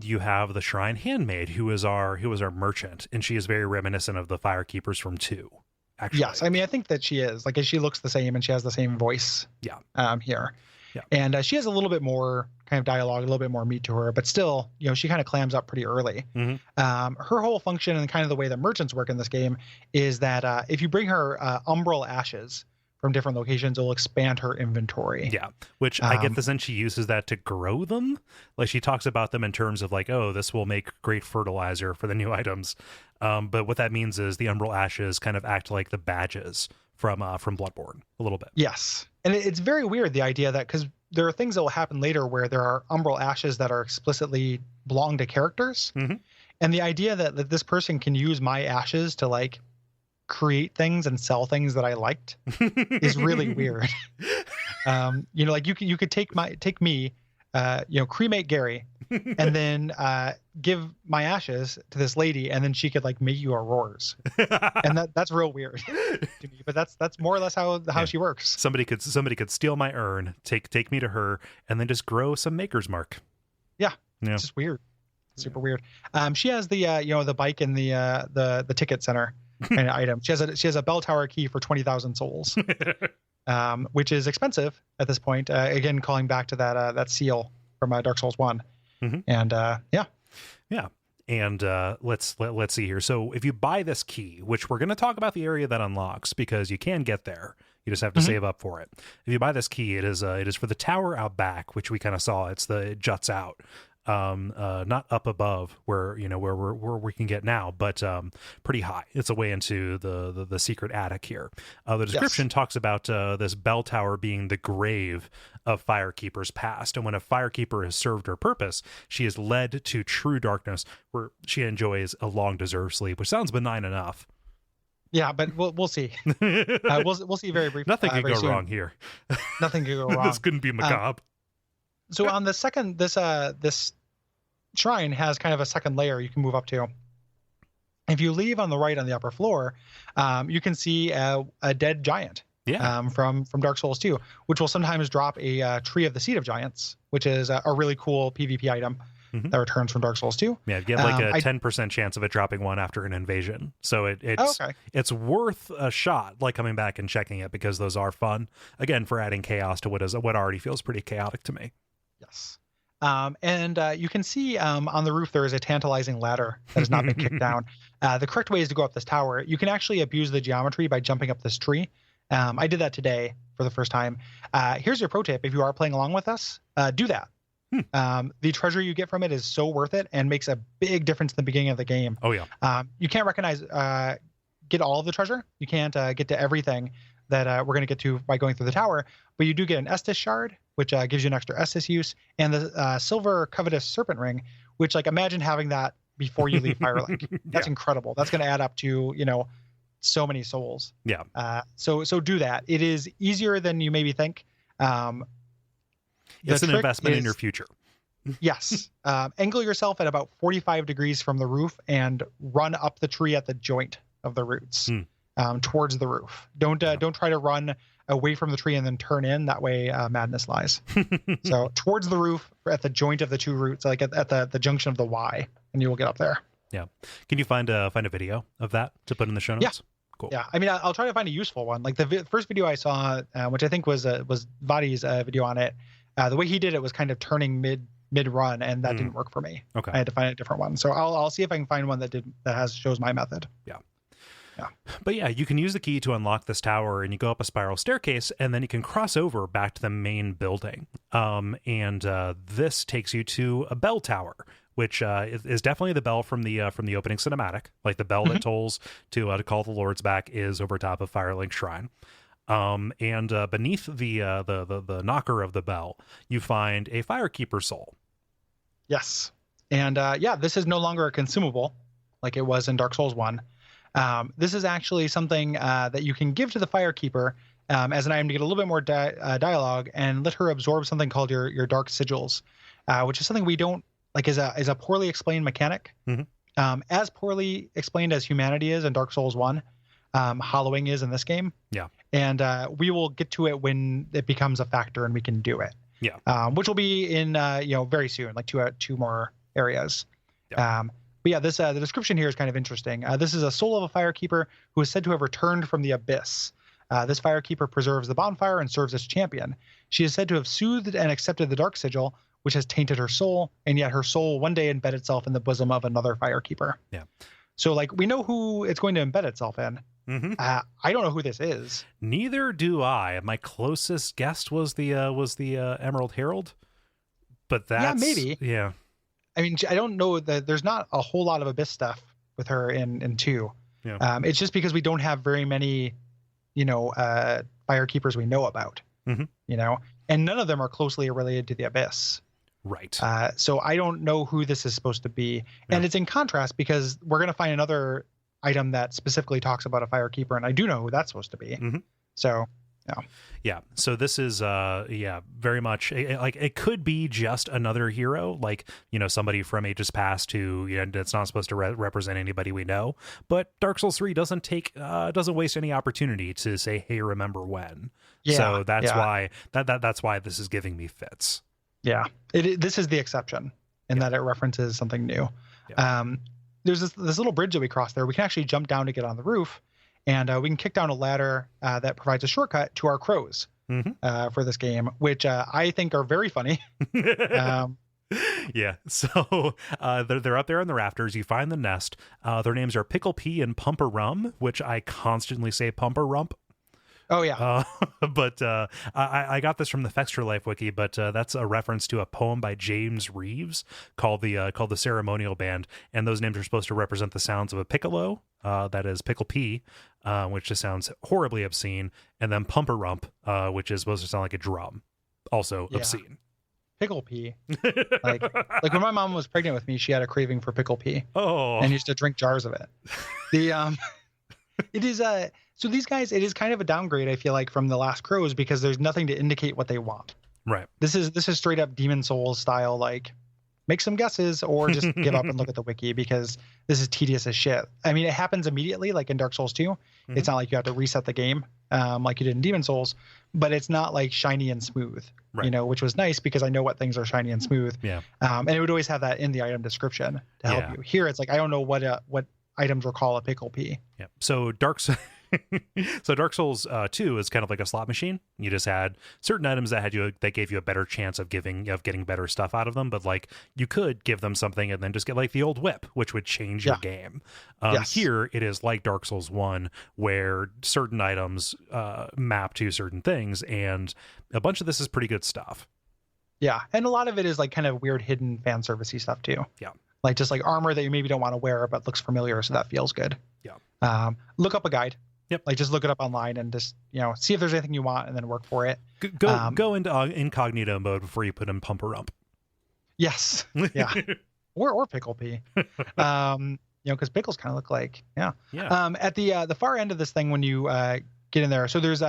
Speaker 4: you have the Shrine Handmaid, who is our merchant, and she is very reminiscent of the Firekeepers from 2. Actually.
Speaker 1: Yes, I mean, I think that she is. Like, she looks the same, and she has the same voice.
Speaker 4: Yeah.
Speaker 1: Here.
Speaker 4: Yeah.
Speaker 1: And she has a little bit more kind of dialogue, a little bit more meat to her, but still, she kind of clams up pretty early.
Speaker 4: Mm-hmm.
Speaker 1: Her whole function and kind of the way that merchants work in this game is that if you bring her umbral ashes from different locations, it'll expand her inventory.
Speaker 4: Yeah, which I get the sense she uses that to grow them. Like, she talks about them in terms of like, oh, this will make great fertilizer for the new items. But what that means is the umbral ashes kind of act like the badges from Bloodborne a little bit.
Speaker 1: Yes. And it's very weird, the idea that, because there are things that will happen later where there are umbral ashes that are explicitly belong to characters.
Speaker 4: Mm-hmm. And
Speaker 1: the idea that this person can use my ashes to like create things and sell things that I liked is really weird. Like you could take me, cremate Gary, and then give my ashes to this lady, and then she could like make you aurores, and that's real weird to me. But that's more or less how she works.
Speaker 4: Somebody could steal my urn, take me to her, and then just grow some Maker's Mark.
Speaker 1: Yeah. It's just weird, super weird. She has the the bike and the ticket center kind of item. She has a bell tower key for 20,000 souls, which is expensive at this point. Again, calling back to that seal from Dark Souls 1.
Speaker 4: Mm-hmm.
Speaker 1: And
Speaker 4: yeah. And let's see here. So if you buy this key, which we're going to talk about the area that unlocks, because you can get there, you just have to save up for it. If you buy this key, it is for the tower out back, which we kind of saw. It juts out. Not up above where we can get now, but pretty high. It's a way into the secret attic here. The description talks about this bell tower being the grave of Firekeeper's past, and when a Firekeeper has served her purpose, she is led to true darkness, where she enjoys a long deserved sleep, which sounds benign enough.
Speaker 1: Yeah, but we'll see. We'll see very briefly.
Speaker 4: Nothing could go wrong here.
Speaker 1: Nothing could go wrong.
Speaker 4: This couldn't be macabre.
Speaker 1: So on the second, this shrine has kind of a second layer you can move up to. If you leave on the right on the upper floor, you can see a dead giant.
Speaker 4: Yeah.
Speaker 1: From Dark Souls 2, which will sometimes drop a Tree of the Seed of Giants, which is a really cool PvP item that returns from Dark Souls 2.
Speaker 4: Yeah, you get like a 10% chance of it dropping one after an invasion. So it's worth a shot, like coming back and checking it, because those are fun. Again, for adding chaos to what already feels pretty chaotic to me.
Speaker 1: Yes. And you can see on the roof there is a tantalizing ladder that has not been kicked down. The correct way is to go up this tower. You can actually abuse the geometry by jumping up this tree. I did that today for the first time. Here's your pro tip. If you are playing along with us, do that. The treasure you get from it is so worth it and makes a big difference in the beginning of the game.
Speaker 4: Oh, yeah.
Speaker 1: You can't recognize get all of the treasure. You can't get to everything that we're going to get to by going through the tower, but you do get an Estus shard, which gives you an extra Estus use, and the silver covetous serpent ring, which, like, imagine having that before you leave Firelink. That's incredible. That's going to add up to, so many souls.
Speaker 4: Yeah.
Speaker 1: So do that. It is easier than you maybe think.
Speaker 4: It's an investment in your future.
Speaker 1: Yes. Angle yourself at about 45 degrees from the roof and run up the tree at the joint of the roots towards the roof. Don't try to run away from the tree and then turn in. That way madness lies. So towards the roof at the joint of the two roots, like at the junction of the Y, and you will get up there.
Speaker 4: Yeah. Can you find a video of that to put in the show notes?
Speaker 1: Yeah.
Speaker 4: Cool.
Speaker 1: Yeah. I mean, I'll try to find a useful one. Like the first video I saw, which I think was Vadi's video on it, the way he did it was kind of turning mid run, and that didn't work for me.
Speaker 4: Okay.
Speaker 1: I had to find a different one. So I'll see if I can find one that shows my method.
Speaker 4: Yeah.
Speaker 1: Yeah.
Speaker 4: But yeah, you can use the key to unlock this tower, and you go up a spiral staircase, and then you can cross over back to the main building. This takes you to a bell tower, which is definitely the bell from the opening cinematic. Like the bell that tolls to call the lords back is over top of Firelink Shrine. Beneath the knocker of the bell, you find a Firekeeper soul.
Speaker 1: Yes. And this is no longer a consumable like it was in Dark Souls 1. This is actually something that you can give to the Firekeeper as an item to get a little bit more dialogue and let her absorb something called your dark sigils, which is something we don't like is a poorly explained mechanic. As poorly explained as humanity is in Dark Souls 1, hollowing is in this game.
Speaker 4: Yeah. And
Speaker 1: we will get to it when it becomes a factor and we can do it.
Speaker 4: Yeah.
Speaker 1: Which will be in very soon, like two more areas.
Speaker 4: Yeah.
Speaker 1: But yeah, this the description here is kind of interesting. This is a soul of a Firekeeper who is said to have returned from the abyss. This Firekeeper preserves the bonfire and serves as champion. She is said to have soothed and accepted the dark sigil, which has tainted her soul, and yet her soul one day embed itself in the bosom of another Firekeeper.
Speaker 4: Yeah.
Speaker 1: So like we know who it's going to embed itself in. I don't know who this is.
Speaker 4: Neither do I. My closest guess was the Emerald Herald, but that's
Speaker 1: maybe.
Speaker 4: Yeah.
Speaker 1: I mean, I don't know that there's not a whole lot of abyss stuff with her in 2.
Speaker 4: Yeah.
Speaker 1: It's just because we don't have very many, Firekeepers we know about. And none of them are closely related to the abyss.
Speaker 4: Right.
Speaker 1: So I don't know who this is supposed to be. Yeah. And it's in contrast because we're going to find another item that specifically talks about a Firekeeper, and I do know who that's supposed to be. So, yeah.
Speaker 4: Yeah. So this is, very much like it could be just another hero, like, somebody from ages past who, it's not supposed to represent anybody we know. But Dark Souls 3 doesn't waste any opportunity to say, hey, remember when. Yeah. So that's why that's why this is giving me fits.
Speaker 1: Yeah. This is the exception in that it references something new. Yeah. There's this little bridge that we cross there. We can actually jump down to get on the roof, and we can kick down a ladder that provides a shortcut to our crows for this game, which I think are very funny.
Speaker 4: Yeah. So they're up there in the rafters. You find the nest. Their names are Pickle Pea and Pumper Rum, which I constantly say Pumper Rump.
Speaker 1: Oh yeah.
Speaker 4: But I got this from the Fextra Life wiki, but that's a reference to a poem by James Reeves called the Ceremonial Band, and those names are supposed to represent the sounds of a piccolo, that is Pickle Pea, which just sounds horribly obscene, and then Pumper Rump, which is supposed to sound like a drum, also obscene.
Speaker 1: Pickle Pea. like when my mom was pregnant with me, she had a craving for Pickle Pea.
Speaker 4: Oh.
Speaker 1: And used to drink jars of it. It is so these guys, it is kind of a downgrade, I feel like, from the last Crows because there's nothing to indicate what they want.
Speaker 4: Right.
Speaker 1: This is straight up Demon Souls style, like make some guesses or just give up and look at the wiki because this is tedious as shit. I mean, it happens immediately, like in Dark Souls 2. It's not like you have to reset the game like you did in Demon Souls, but it's not like shiny and smooth, which was nice because I know what things are shiny and smooth.
Speaker 4: Yeah.
Speaker 1: And it would always have that in the item description to help you. Here, it's like, I don't know what items recall a Pickle Pea.
Speaker 4: Yeah. So Dark Souls 2 is kind of like a slot machine. You just had certain items that gave you a better chance of getting better stuff out of them. But like you could give them something and then just get like the old whip, which would change your game. Here it is like Dark Souls 1, where certain items map to certain things, and a bunch of this is pretty good stuff.
Speaker 1: Yeah, and a lot of it is like kind of weird hidden fan servicey stuff too.
Speaker 4: Yeah.
Speaker 1: like just like armor that you maybe don't want to wear but looks familiar, so that feels good.
Speaker 4: Yeah.
Speaker 1: Look up a guide.
Speaker 4: Yep.
Speaker 1: Like just look it up online and just see if there's anything you want and then work for it.
Speaker 4: Go into incognito mode before you put in pump or ump.
Speaker 1: Yes. Yeah. or pickle pea. Because pickles kind of look like at the far end of this thing when you get in there. So there's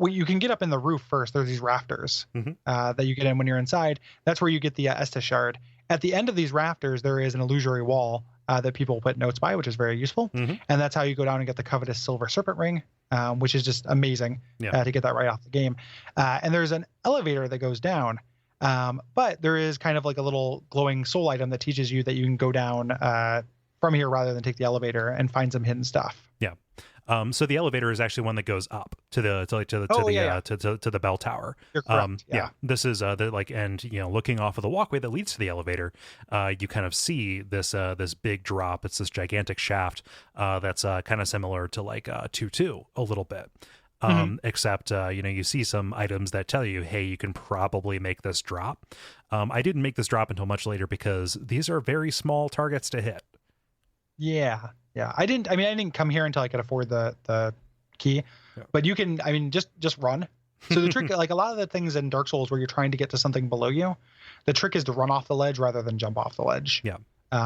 Speaker 1: you can get up in the roof first. There's these rafters that you get in when you're inside. That's where you get the Estus shard. At the end of these rafters, there is an illusory wall that people put notes by, which is very useful. And that's how you go down and get the covetous silver serpent ring, which is just amazing to get that right off the game. And there's an elevator that goes down. But there is kind of like a little glowing soul item that teaches you that you can go down from here rather than take the elevator and find some hidden stuff.
Speaker 4: Yeah. So the elevator is actually one that goes up to the bell tower.
Speaker 1: You're correct.
Speaker 4: This is looking off of the walkway that leads to the elevator, you kind of see this big drop. It's this gigantic shaft that's kind of similar to like 2-2 a little bit. Except you see some items that tell you, hey, you can probably make this drop. I didn't make this drop until much later because these are very small targets to hit.
Speaker 1: Yeah. I didn't come here until I could afford the key, but you can, just run. So the trick, like a lot of the things in Dark Souls where you're trying to get to something below you, the trick is to run off the ledge rather than jump off the ledge.
Speaker 4: Yeah.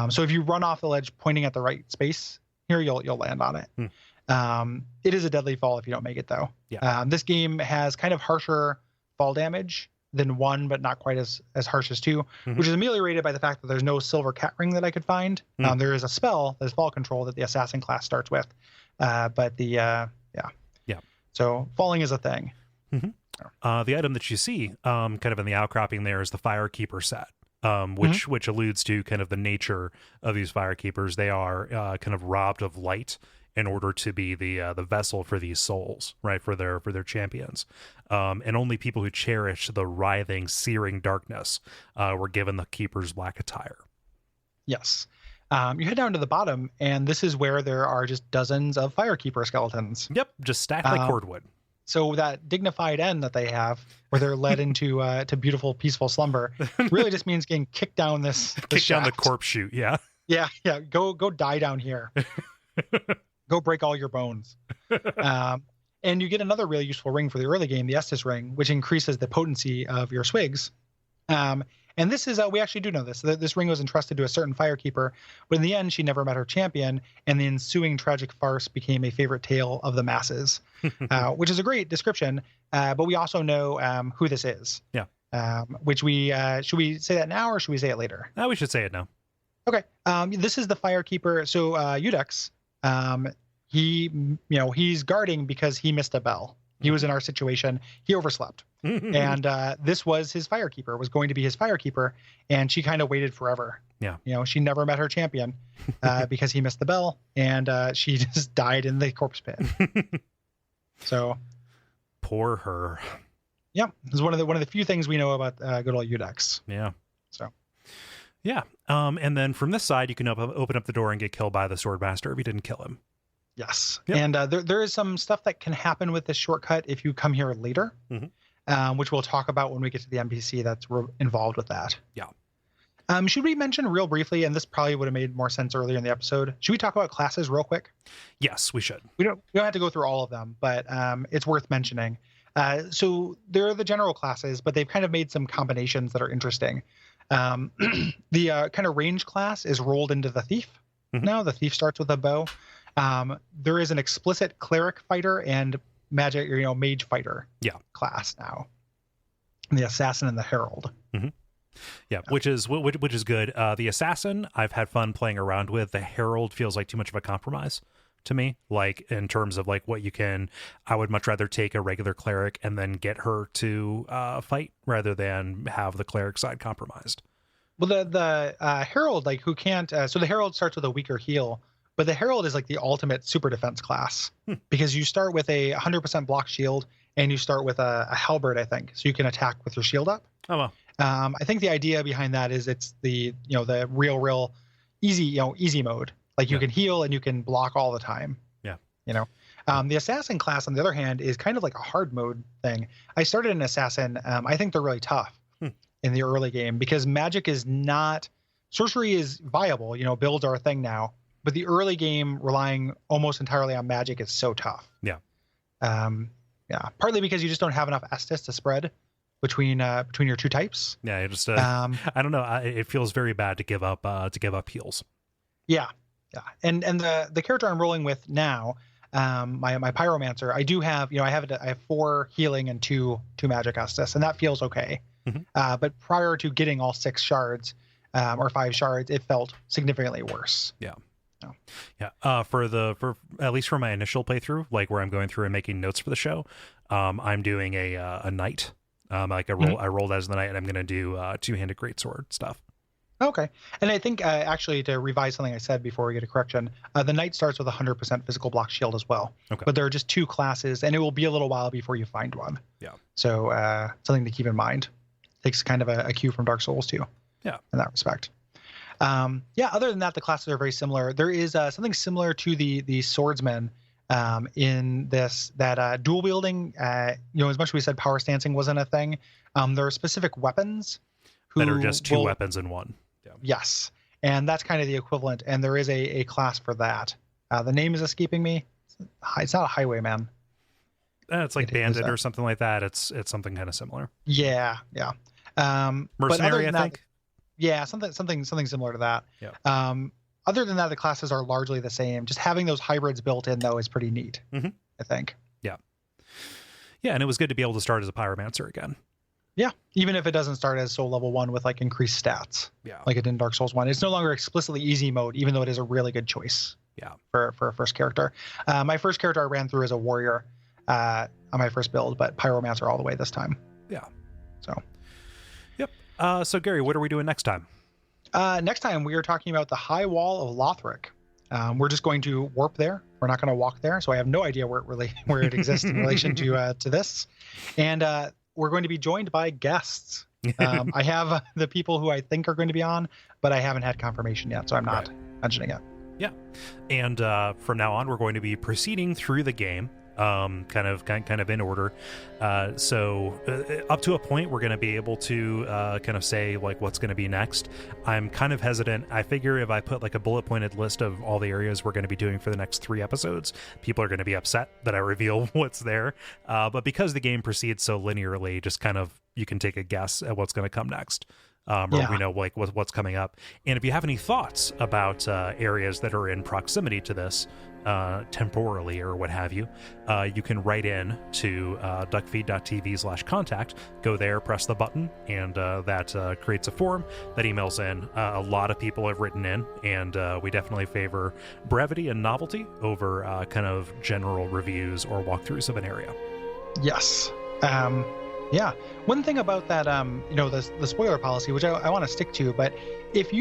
Speaker 1: So if you run off the ledge pointing at the right space here, you'll land on it. It is a deadly fall if you don't make it though.
Speaker 4: Yeah.
Speaker 1: This game has kind of harsher fall damage than 1, but not quite as harsh as 2, which is ameliorated by the fact that there's no silver cat ring that I could find. There is a spell that's fall control that the assassin class starts with, but so falling is a thing.
Speaker 4: The item that you see kind of in the outcropping there is the Firekeeper set, which alludes to kind of the nature of these Firekeepers. They are kind of robbed of light in order to be the vessel for these souls, right, for their champions, and only people who cherish the writhing, searing darkness were given the keeper's black attire.
Speaker 1: Yes, you head down to the bottom, and this is where there are just dozens of Firekeeper skeletons.
Speaker 4: Yep, just stacked like cordwood.
Speaker 1: So that dignified end that they have, where they're led into to beautiful, peaceful slumber, really just means getting kicked down this
Speaker 4: down the corpse chute. Yeah.
Speaker 1: Go die down here. Go break all your bones. And you get another really useful ring for the early game, the Estus ring, which increases the potency of your swigs. And this is, we actually do know this. This ring was entrusted to a certain Firekeeper, but in the end, she never met her champion, and the ensuing tragic farce became a favorite tale of the masses, which is a great description. But we also know who this is.
Speaker 4: Yeah.
Speaker 1: Which should we say that now, or should we say it later?
Speaker 4: We should say it now.
Speaker 1: Okay. This is the Firekeeper. So Udex, he's guarding because he missed a bell. He was in our situation. He overslept. And this was his Firekeeper, was going to be his Firekeeper. And she kind of waited forever.
Speaker 4: Yeah.
Speaker 1: She never met her champion because he missed the bell. And she just died in the corpse pit. So.
Speaker 4: Poor her.
Speaker 1: Yeah. This is one of the few things we know about good old Udex.
Speaker 4: Yeah.
Speaker 1: So.
Speaker 4: Yeah. And then from this side, you can open up the door and get killed by the Swordmaster if you didn't kill him.
Speaker 1: Yes.
Speaker 4: Yep.
Speaker 1: And there is some stuff that can happen with this shortcut if you come here later, which we'll talk about when we get to the NPC that's involved with that.
Speaker 4: Yeah.
Speaker 1: Should we mention real briefly, and this probably would have made more sense earlier in the episode, should we talk about classes real quick?
Speaker 4: Yes, we should.
Speaker 1: We don't have to go through all of them, but it's worth mentioning. So they're the general classes, but they've kind of made some combinations that are interesting. The kind of range class is rolled into the thief. Now the thief starts with a bow. There is an explicit cleric fighter and magic, mage fighter class now. The assassin and the herald.
Speaker 4: Yeah, which is good. The assassin I've had fun playing around with. The herald feels like too much of a compromise to me, like in terms of like what you can. I would much rather take a regular cleric and then get her to fight rather than have the cleric side compromised.
Speaker 1: Well, the herald, like, who can't, so the herald starts with a weaker heal, but the herald is like the ultimate super defense class because you start with a 100% block shield and you start with a halberd, I think, so you can attack with your shield up.
Speaker 4: Oh well.
Speaker 1: I think the idea behind that is it's the the real easy mode. Like you can heal and you can block all the time.
Speaker 4: Yeah.
Speaker 1: The assassin class, on the other hand, is kind of like a hard mode thing. I started an assassin. I think they're really tough in the early game because magic is not sorcery is viable. Builds are a thing now, but the early game relying almost entirely on magic is so tough.
Speaker 4: Yeah.
Speaker 1: Yeah. Partly because you just don't have enough Estus to spread between your two types.
Speaker 4: Yeah. It just I don't know. It feels very bad to give up heals.
Speaker 1: Yeah. Yeah. And the character I'm rolling with now, my pyromancer, I do have, I have 4 healing and 2 magic Estus, and that feels okay.
Speaker 4: Mm-hmm.
Speaker 1: But prior to getting all 6 shards, or 5 shards, it felt significantly worse.
Speaker 4: Yeah.
Speaker 1: So.
Speaker 4: Yeah. For at least for my initial playthrough, like where I'm going through and making notes for the show, I'm doing a knight. I rolled as the knight, and I'm going to do 2-handed greatsword stuff.
Speaker 1: Okay. And I think actually, to revise something I said before we get a correction, the knight starts with 100% physical block shield as well.
Speaker 4: Okay.
Speaker 1: But there are just 2 classes, and it will be a little while before you find one.
Speaker 4: Yeah.
Speaker 1: So something to keep in mind. Takes kind of a cue from Dark Souls too.
Speaker 4: Yeah.
Speaker 1: In that respect. Other than that, the classes are very similar. There is something similar to the swordsman in this, that dual wielding, as much as we said power stancing wasn't a thing, there are specific weapons
Speaker 4: that are just 2 weapons in one. Yeah.
Speaker 1: Yes. And that's kind of the equivalent. And there is a class for that. The name is escaping me. It's not a highwayman.
Speaker 4: It's like bandit or something like that. It's something kind of similar.
Speaker 1: Yeah. Yeah.
Speaker 4: Mercenary, I think.
Speaker 1: Yeah, something similar to that.
Speaker 4: Yeah.
Speaker 1: Other than that, the classes are largely the same. Just having those hybrids built in, though, is pretty neat.
Speaker 4: Mm-hmm.
Speaker 1: I think.
Speaker 4: Yeah. Yeah, and it was good to be able to start as a pyromancer again.
Speaker 1: Yeah, even if it doesn't start as soul level 1 with like increased stats.
Speaker 4: Yeah.
Speaker 1: Like it did in Dark Souls 1. It's no longer explicitly easy mode, even though it is a really good choice.
Speaker 4: Yeah.
Speaker 1: For a first character. My first character I ran through as a warrior on my first build, but pyromancer all the way this time.
Speaker 4: Yeah.
Speaker 1: So.
Speaker 4: Yep. So Gary, what are we doing next time?
Speaker 1: Next time we are talking about the High Wall of Lothric. We're just going to warp there. We're not going to walk there, so I have no idea where it exists in relation to this. And we're going to be joined by guests. I have the people who I think are going to be on, but I haven't had confirmation yet, so I'm not mentioning it.
Speaker 4: Yeah. And from now on, we're going to be proceeding through the game. Kind of in order. So up to a point, we're going to be able to kind of say like what's going to be next. I'm kind of hesitant. I figure if I put like a bullet pointed list of all the areas we're going to be doing for the next 3 episodes, people are going to be upset that I reveal what's there. But because the game proceeds so linearly, just kind of you can take a guess at what's going to come next. Or we know like what's coming up. And if you have any thoughts about areas that are in proximity to this, temporally or what have you, you can write in to Duckfeed.tv/contact. Go there, press the button, and that creates a form that emails in. A lot of people have written in, and we definitely favor brevity and novelty over kind of general reviews or walkthroughs of an area.
Speaker 1: Yes. Yeah. One thing about that, the spoiler policy, which I want to stick to, but if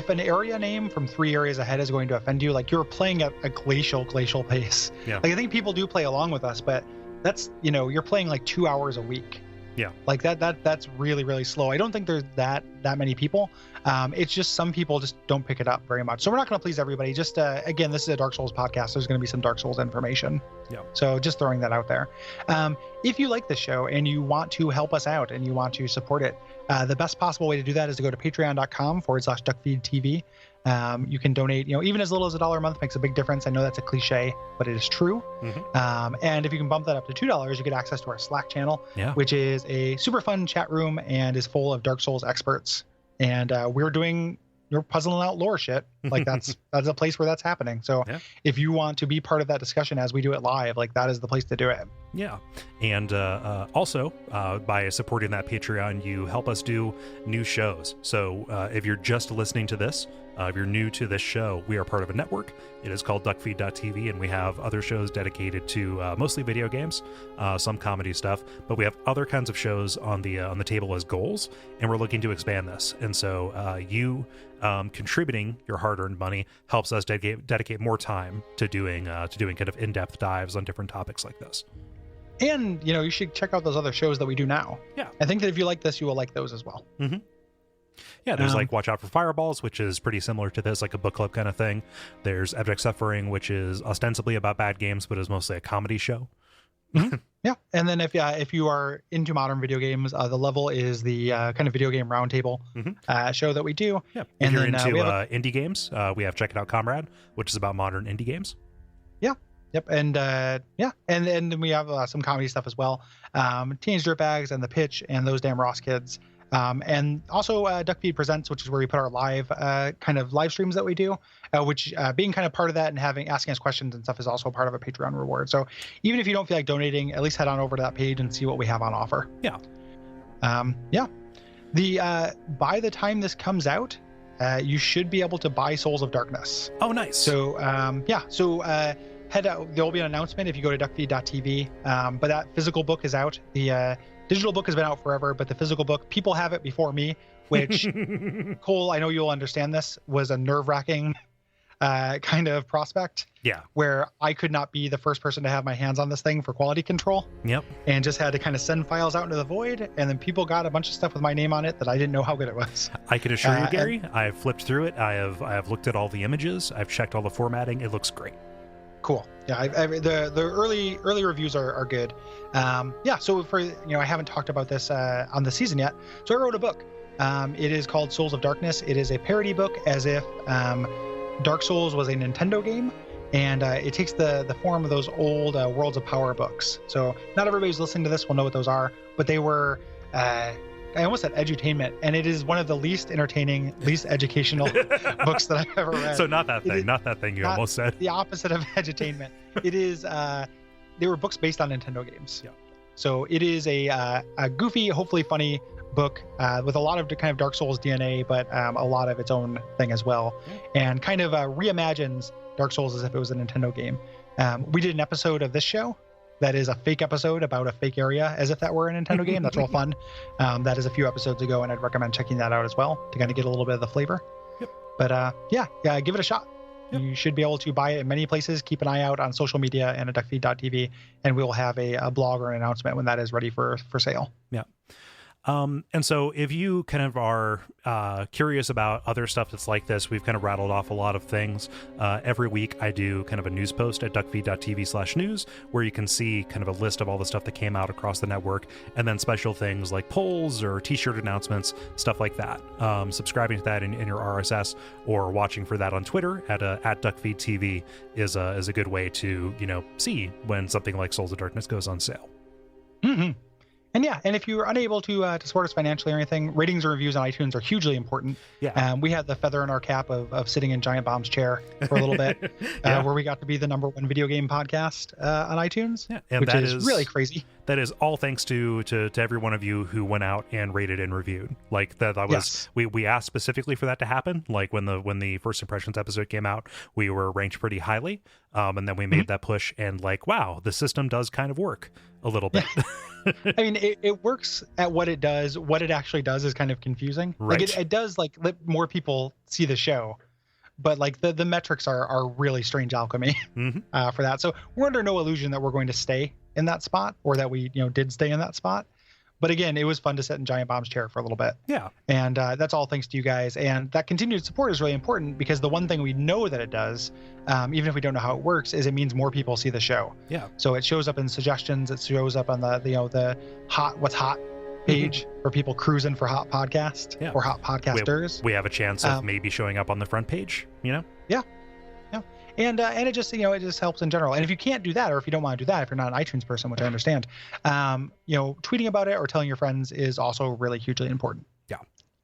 Speaker 1: an area name from 3 areas ahead is going to offend you, like you're playing at a glacial pace.
Speaker 4: Yeah.
Speaker 1: Like I think people do play along with us, but that's, you're playing like 2 hours a week.
Speaker 4: Yeah.
Speaker 1: Like that's really, really slow. I don't think there's that many people. It's just some people just don't pick it up very much. So we're not going to please everybody. Just, again, this is a Dark Souls podcast. There's going to be some Dark Souls information.
Speaker 4: Yeah.
Speaker 1: So just throwing that out there. If you like this show and you want to help us out and you want to support it, the best possible way to do that is to go to patreon.com/Duckfeed.tv. You can donate, even as little as $1 a month makes a big difference. I know that's a cliche, but it is true.
Speaker 4: Mm-hmm.
Speaker 1: And if you can bump that up to $2, you get access to our Slack channel, which is a super fun chat room and is full of Dark Souls experts. And you're puzzling out lore shit. Like that's a place where that's happening. So if you want to be part of that discussion as we do it live, like that is the place to do it.
Speaker 4: Yeah. And also by supporting that Patreon, you help us do new shows. So if you're just listening to this, if you're new to this show, we are part of a network. It is called Duckfeed.tv, and we have other shows dedicated to mostly video games, some comedy stuff, but we have other kinds of shows on the table as goals, and we're looking to expand this. And so you contributing your hard-earned money helps us dedicate more time to doing kind of in-depth dives on different topics like this.
Speaker 1: And you should check out those other shows that we do now.
Speaker 4: Yeah,
Speaker 1: I think that if you like this, you will like those as well.
Speaker 4: Mm-hmm. Yeah, there's like Watch Out for Fireballs, which is pretty similar to this, like a book club kind of thing. There's Abject Suffering, which is ostensibly about bad games, but is mostly a comedy show.
Speaker 1: Mm-hmm. Yeah, and then if you are into modern video games, the level is the kind of video game roundtable show that we do.
Speaker 4: Yeah, if
Speaker 1: and
Speaker 4: you're
Speaker 1: then,
Speaker 4: into
Speaker 1: we have
Speaker 4: indie games, we have Check It Out Comrade, which is about modern indie games.
Speaker 1: Yeah. Yep. And and then we have some comedy stuff as well. Teenage Dirtbags and The Pitch and Those Damn Ross Kids. And also Duckfeed Presents, which is where we put our live kind of live streams that we do, which being kind of part of that and asking us questions and stuff is also part of a Patreon reward. So even if you don't feel like donating, at least head on over to that page and see what we have on offer.
Speaker 4: Yeah.
Speaker 1: By the time this comes out, you should be able to buy Souls of Darkness.
Speaker 4: Oh, nice.
Speaker 1: So head out. There will be an announcement if you go to Duckfeed.tv. But that physical book is out. The digital book has been out forever, but the physical book, people have it before me, which Cole, I know you'll understand this, was a nerve-wracking kind of prospect.
Speaker 4: Yeah.
Speaker 1: Where I could not be the first person to have my hands on this thing for quality control.
Speaker 4: Yep.
Speaker 1: And just had to kind of send files out into the void, and then people got a bunch of stuff with my name on it that I didn't know how good it was.
Speaker 4: I can assure you, Gary, I've flipped through it. I have looked at all the images. I've checked all the formatting. It looks great.
Speaker 1: Cool. Yeah, the early reviews are good. So for I haven't talked about this on the season yet. So I wrote a book. It is called Souls of Darkness. It is a parody book, as if Dark Souls was a Nintendo game, and it takes the form of those old Worlds of Power books. So not everybody's listening to this will know what those are, but they were. I almost said edutainment, and it is one of the least entertaining, least educational books that I've ever read.
Speaker 4: So not that thing you almost said.
Speaker 1: The opposite of edutainment. It is, they were books based on Nintendo games.
Speaker 4: Yeah.
Speaker 1: So it is a goofy, hopefully funny book with a lot of kind of Dark Souls DNA, but a lot of its own thing as well. And kind of reimagines Dark Souls as if it was a Nintendo game. We did an episode of this show that is a fake episode about a fake area as if that were a Nintendo game. That's real fun. That is a few episodes ago, and I'd recommend checking that out as well to kind of get a little bit of the flavor.
Speaker 4: Yep.
Speaker 1: But give it a shot. Yep. You should be able to buy it in many places. Keep an eye out on social media and at Duckfeed.tv, and we'll have a blog or an announcement when that is ready for sale.
Speaker 4: Yeah. And so if you kind of are curious about other stuff that's like this, we've kind of rattled off a lot of things. Every week I do kind of a news post at duckfeed.tv/news where you can see kind of a list of all the stuff that came out across the network, and then special things like polls or t-shirt announcements, stuff like that. Subscribing to that in your RSS or watching for that on Twitter at Duckfeed.tv is a good way to, see when something like Souls of Darkness goes on sale.
Speaker 1: Mm-hmm. And if you're unable to support us financially or anything, ratings and reviews on iTunes are hugely important.
Speaker 4: Yeah.
Speaker 1: We had the feather in our cap of sitting in Giant Bomb's chair for a little bit, where we got to be the #1 video game podcast on iTunes, which is really crazy.
Speaker 4: That is all thanks to every one of you who went out and rated and reviewed. Like that was
Speaker 1: yes.
Speaker 4: we asked specifically for that to happen. Like when the First Impressions episode came out, we were ranked pretty highly, and then we made that push, and wow, the system does kind of work a little bit.
Speaker 1: I mean, it works at what it does. What it actually does is kind of confusing.
Speaker 4: Right.
Speaker 1: It does let more people see the show, but the metrics are really strange alchemy for that. So we're under no illusion that we're going to stay in that spot, or that we did stay in that spot. But again, it was fun to sit in Giant Bomb's chair for a little bit.
Speaker 4: Yeah.
Speaker 1: And that's all thanks to you guys. And that continued support is really important, because the one thing we know that it does, even if we don't know how it works, is it means more people see the show.
Speaker 4: Yeah.
Speaker 1: So it shows up in suggestions. It shows up on the hot what's hot page for people cruising for hot podcast or hot podcasters.
Speaker 4: We have a chance of maybe showing up on the front page.
Speaker 1: Yeah. And it just it just helps in general. And if you can't do that, or if you don't want to do that, if you're not an iTunes person, which I understand, tweeting about it or telling your friends is also really hugely important.
Speaker 4: Yeah.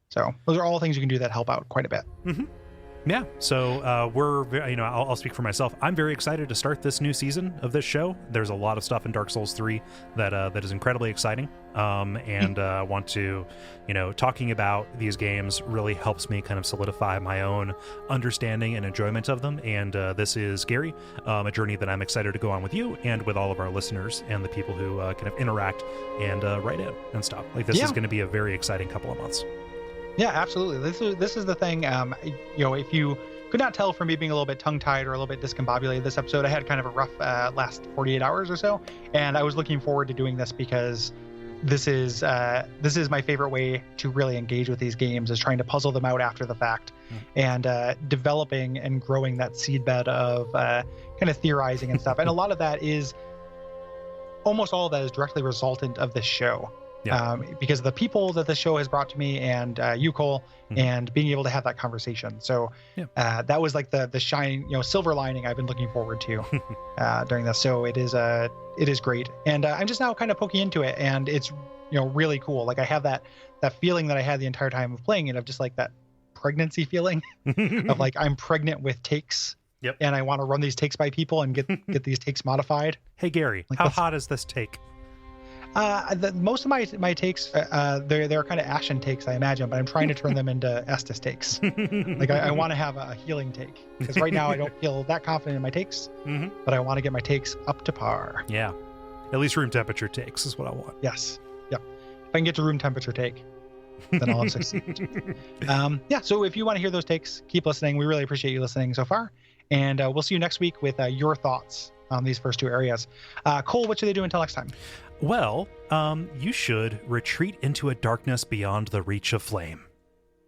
Speaker 1: So those are all things you can do that help out quite a bit.
Speaker 4: Mm-hmm. Yeah. So we're I'll speak for myself. I'm very excited to start this new season of this show. There's a lot of stuff in Dark Souls 3 that is incredibly exciting. And I want to, talking about these games really helps me kind of solidify my own understanding and enjoyment of them. And this is, Gary, a journey that I'm excited to go on with you and with all of our listeners and the people who kind of interact and write in and stuff. This is going to be a very exciting couple of months.
Speaker 1: Yeah, absolutely. This is the thing. If you could not tell from me being a little bit tongue-tied or a little bit discombobulated this episode, I had kind of a rough last 48 hours or so, and I was looking forward to doing this because this is my favorite way to really engage with these games, is trying to puzzle them out after the fact and developing and growing that seedbed of kind of theorizing and stuff. And a lot of that is almost all of that is directly resultant of this show.
Speaker 4: Yeah.
Speaker 1: Because of the people that the show has brought to me, and you, Cole, and being able to have that conversation. So that was like the shining, silver lining I've been looking forward to during this. So it is great, and I'm just now kind of poking into it, and it's really cool. Like I have that feeling that I had the entire time of playing it, of just like that pregnancy feeling of like I'm pregnant with takes.
Speaker 4: Yep.
Speaker 1: And I want to run these takes by people and get these takes modified.
Speaker 4: Hey Gary, how hot is this take?
Speaker 1: Most of my takes, they're kind of ashen takes, I imagine, but I'm trying to turn them into Estus takes. Like I want to have a healing take, because right now I don't feel that confident in my takes, but I want to get my takes up to par.
Speaker 4: Yeah, at least room temperature takes is what I want.
Speaker 1: Yes, yep. If I can get to room temperature take, then I'll have succeeded. So if you want to hear those takes, keep listening. We really appreciate you listening so far, and we'll see you next week with your thoughts on these first two areas. Cole, what should they do until next time?
Speaker 4: Well, you should retreat into a darkness beyond the reach of flame.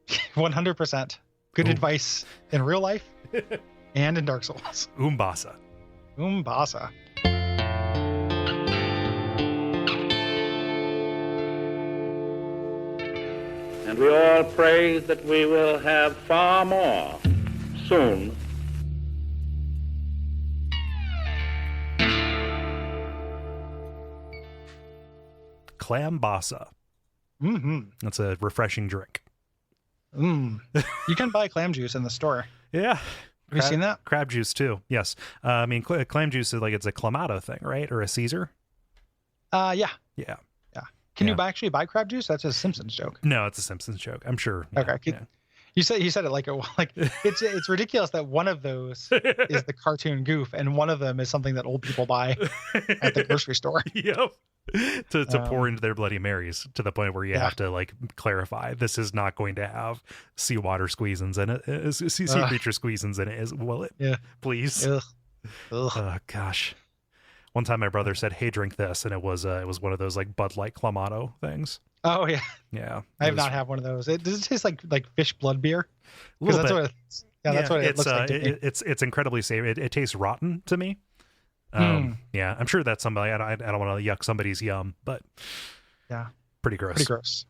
Speaker 1: 100%. Good advice in real life and in Dark Souls.
Speaker 4: Umbasa.
Speaker 1: Umbasa.
Speaker 2: And we all pray that we will have far more soon.
Speaker 4: Clambasa. That's a refreshing drink.
Speaker 1: You can buy clam juice in the store.
Speaker 4: Yeah.
Speaker 1: Have you seen that?
Speaker 4: Crab juice too. Yes. I mean, clam juice is like, it's a Clamato thing, right? Or a Caesar?
Speaker 1: Yeah. Can you actually buy crab juice? That's a Simpsons joke.
Speaker 4: No, it's a Simpsons joke. I'm sure.
Speaker 1: Okay. You said it like it's ridiculous that one of those is the cartoon goof and one of them is something that old people buy at the grocery store.
Speaker 4: Yep. To pour into their Bloody Marys, to the point where you have to like clarify this is not going to have seawater squeezins in it, sea creature squeezins in it, will it?
Speaker 1: Yeah,
Speaker 4: please.
Speaker 1: Ugh.
Speaker 4: Oh gosh. One time my brother said, "Hey, drink this," and it was one of those like Bud Light Clamato things.
Speaker 1: Oh yeah,
Speaker 4: yeah.
Speaker 1: I have not had one of those. Does it taste like fish blood beer?
Speaker 4: Because
Speaker 1: that's what that's what it looks like to me.
Speaker 4: It's incredibly safe. It tastes rotten to me. Yeah, I'm sure that's somebody. I don't want to yuck somebody's yum, but
Speaker 1: yeah,
Speaker 4: pretty gross.
Speaker 1: Pretty gross.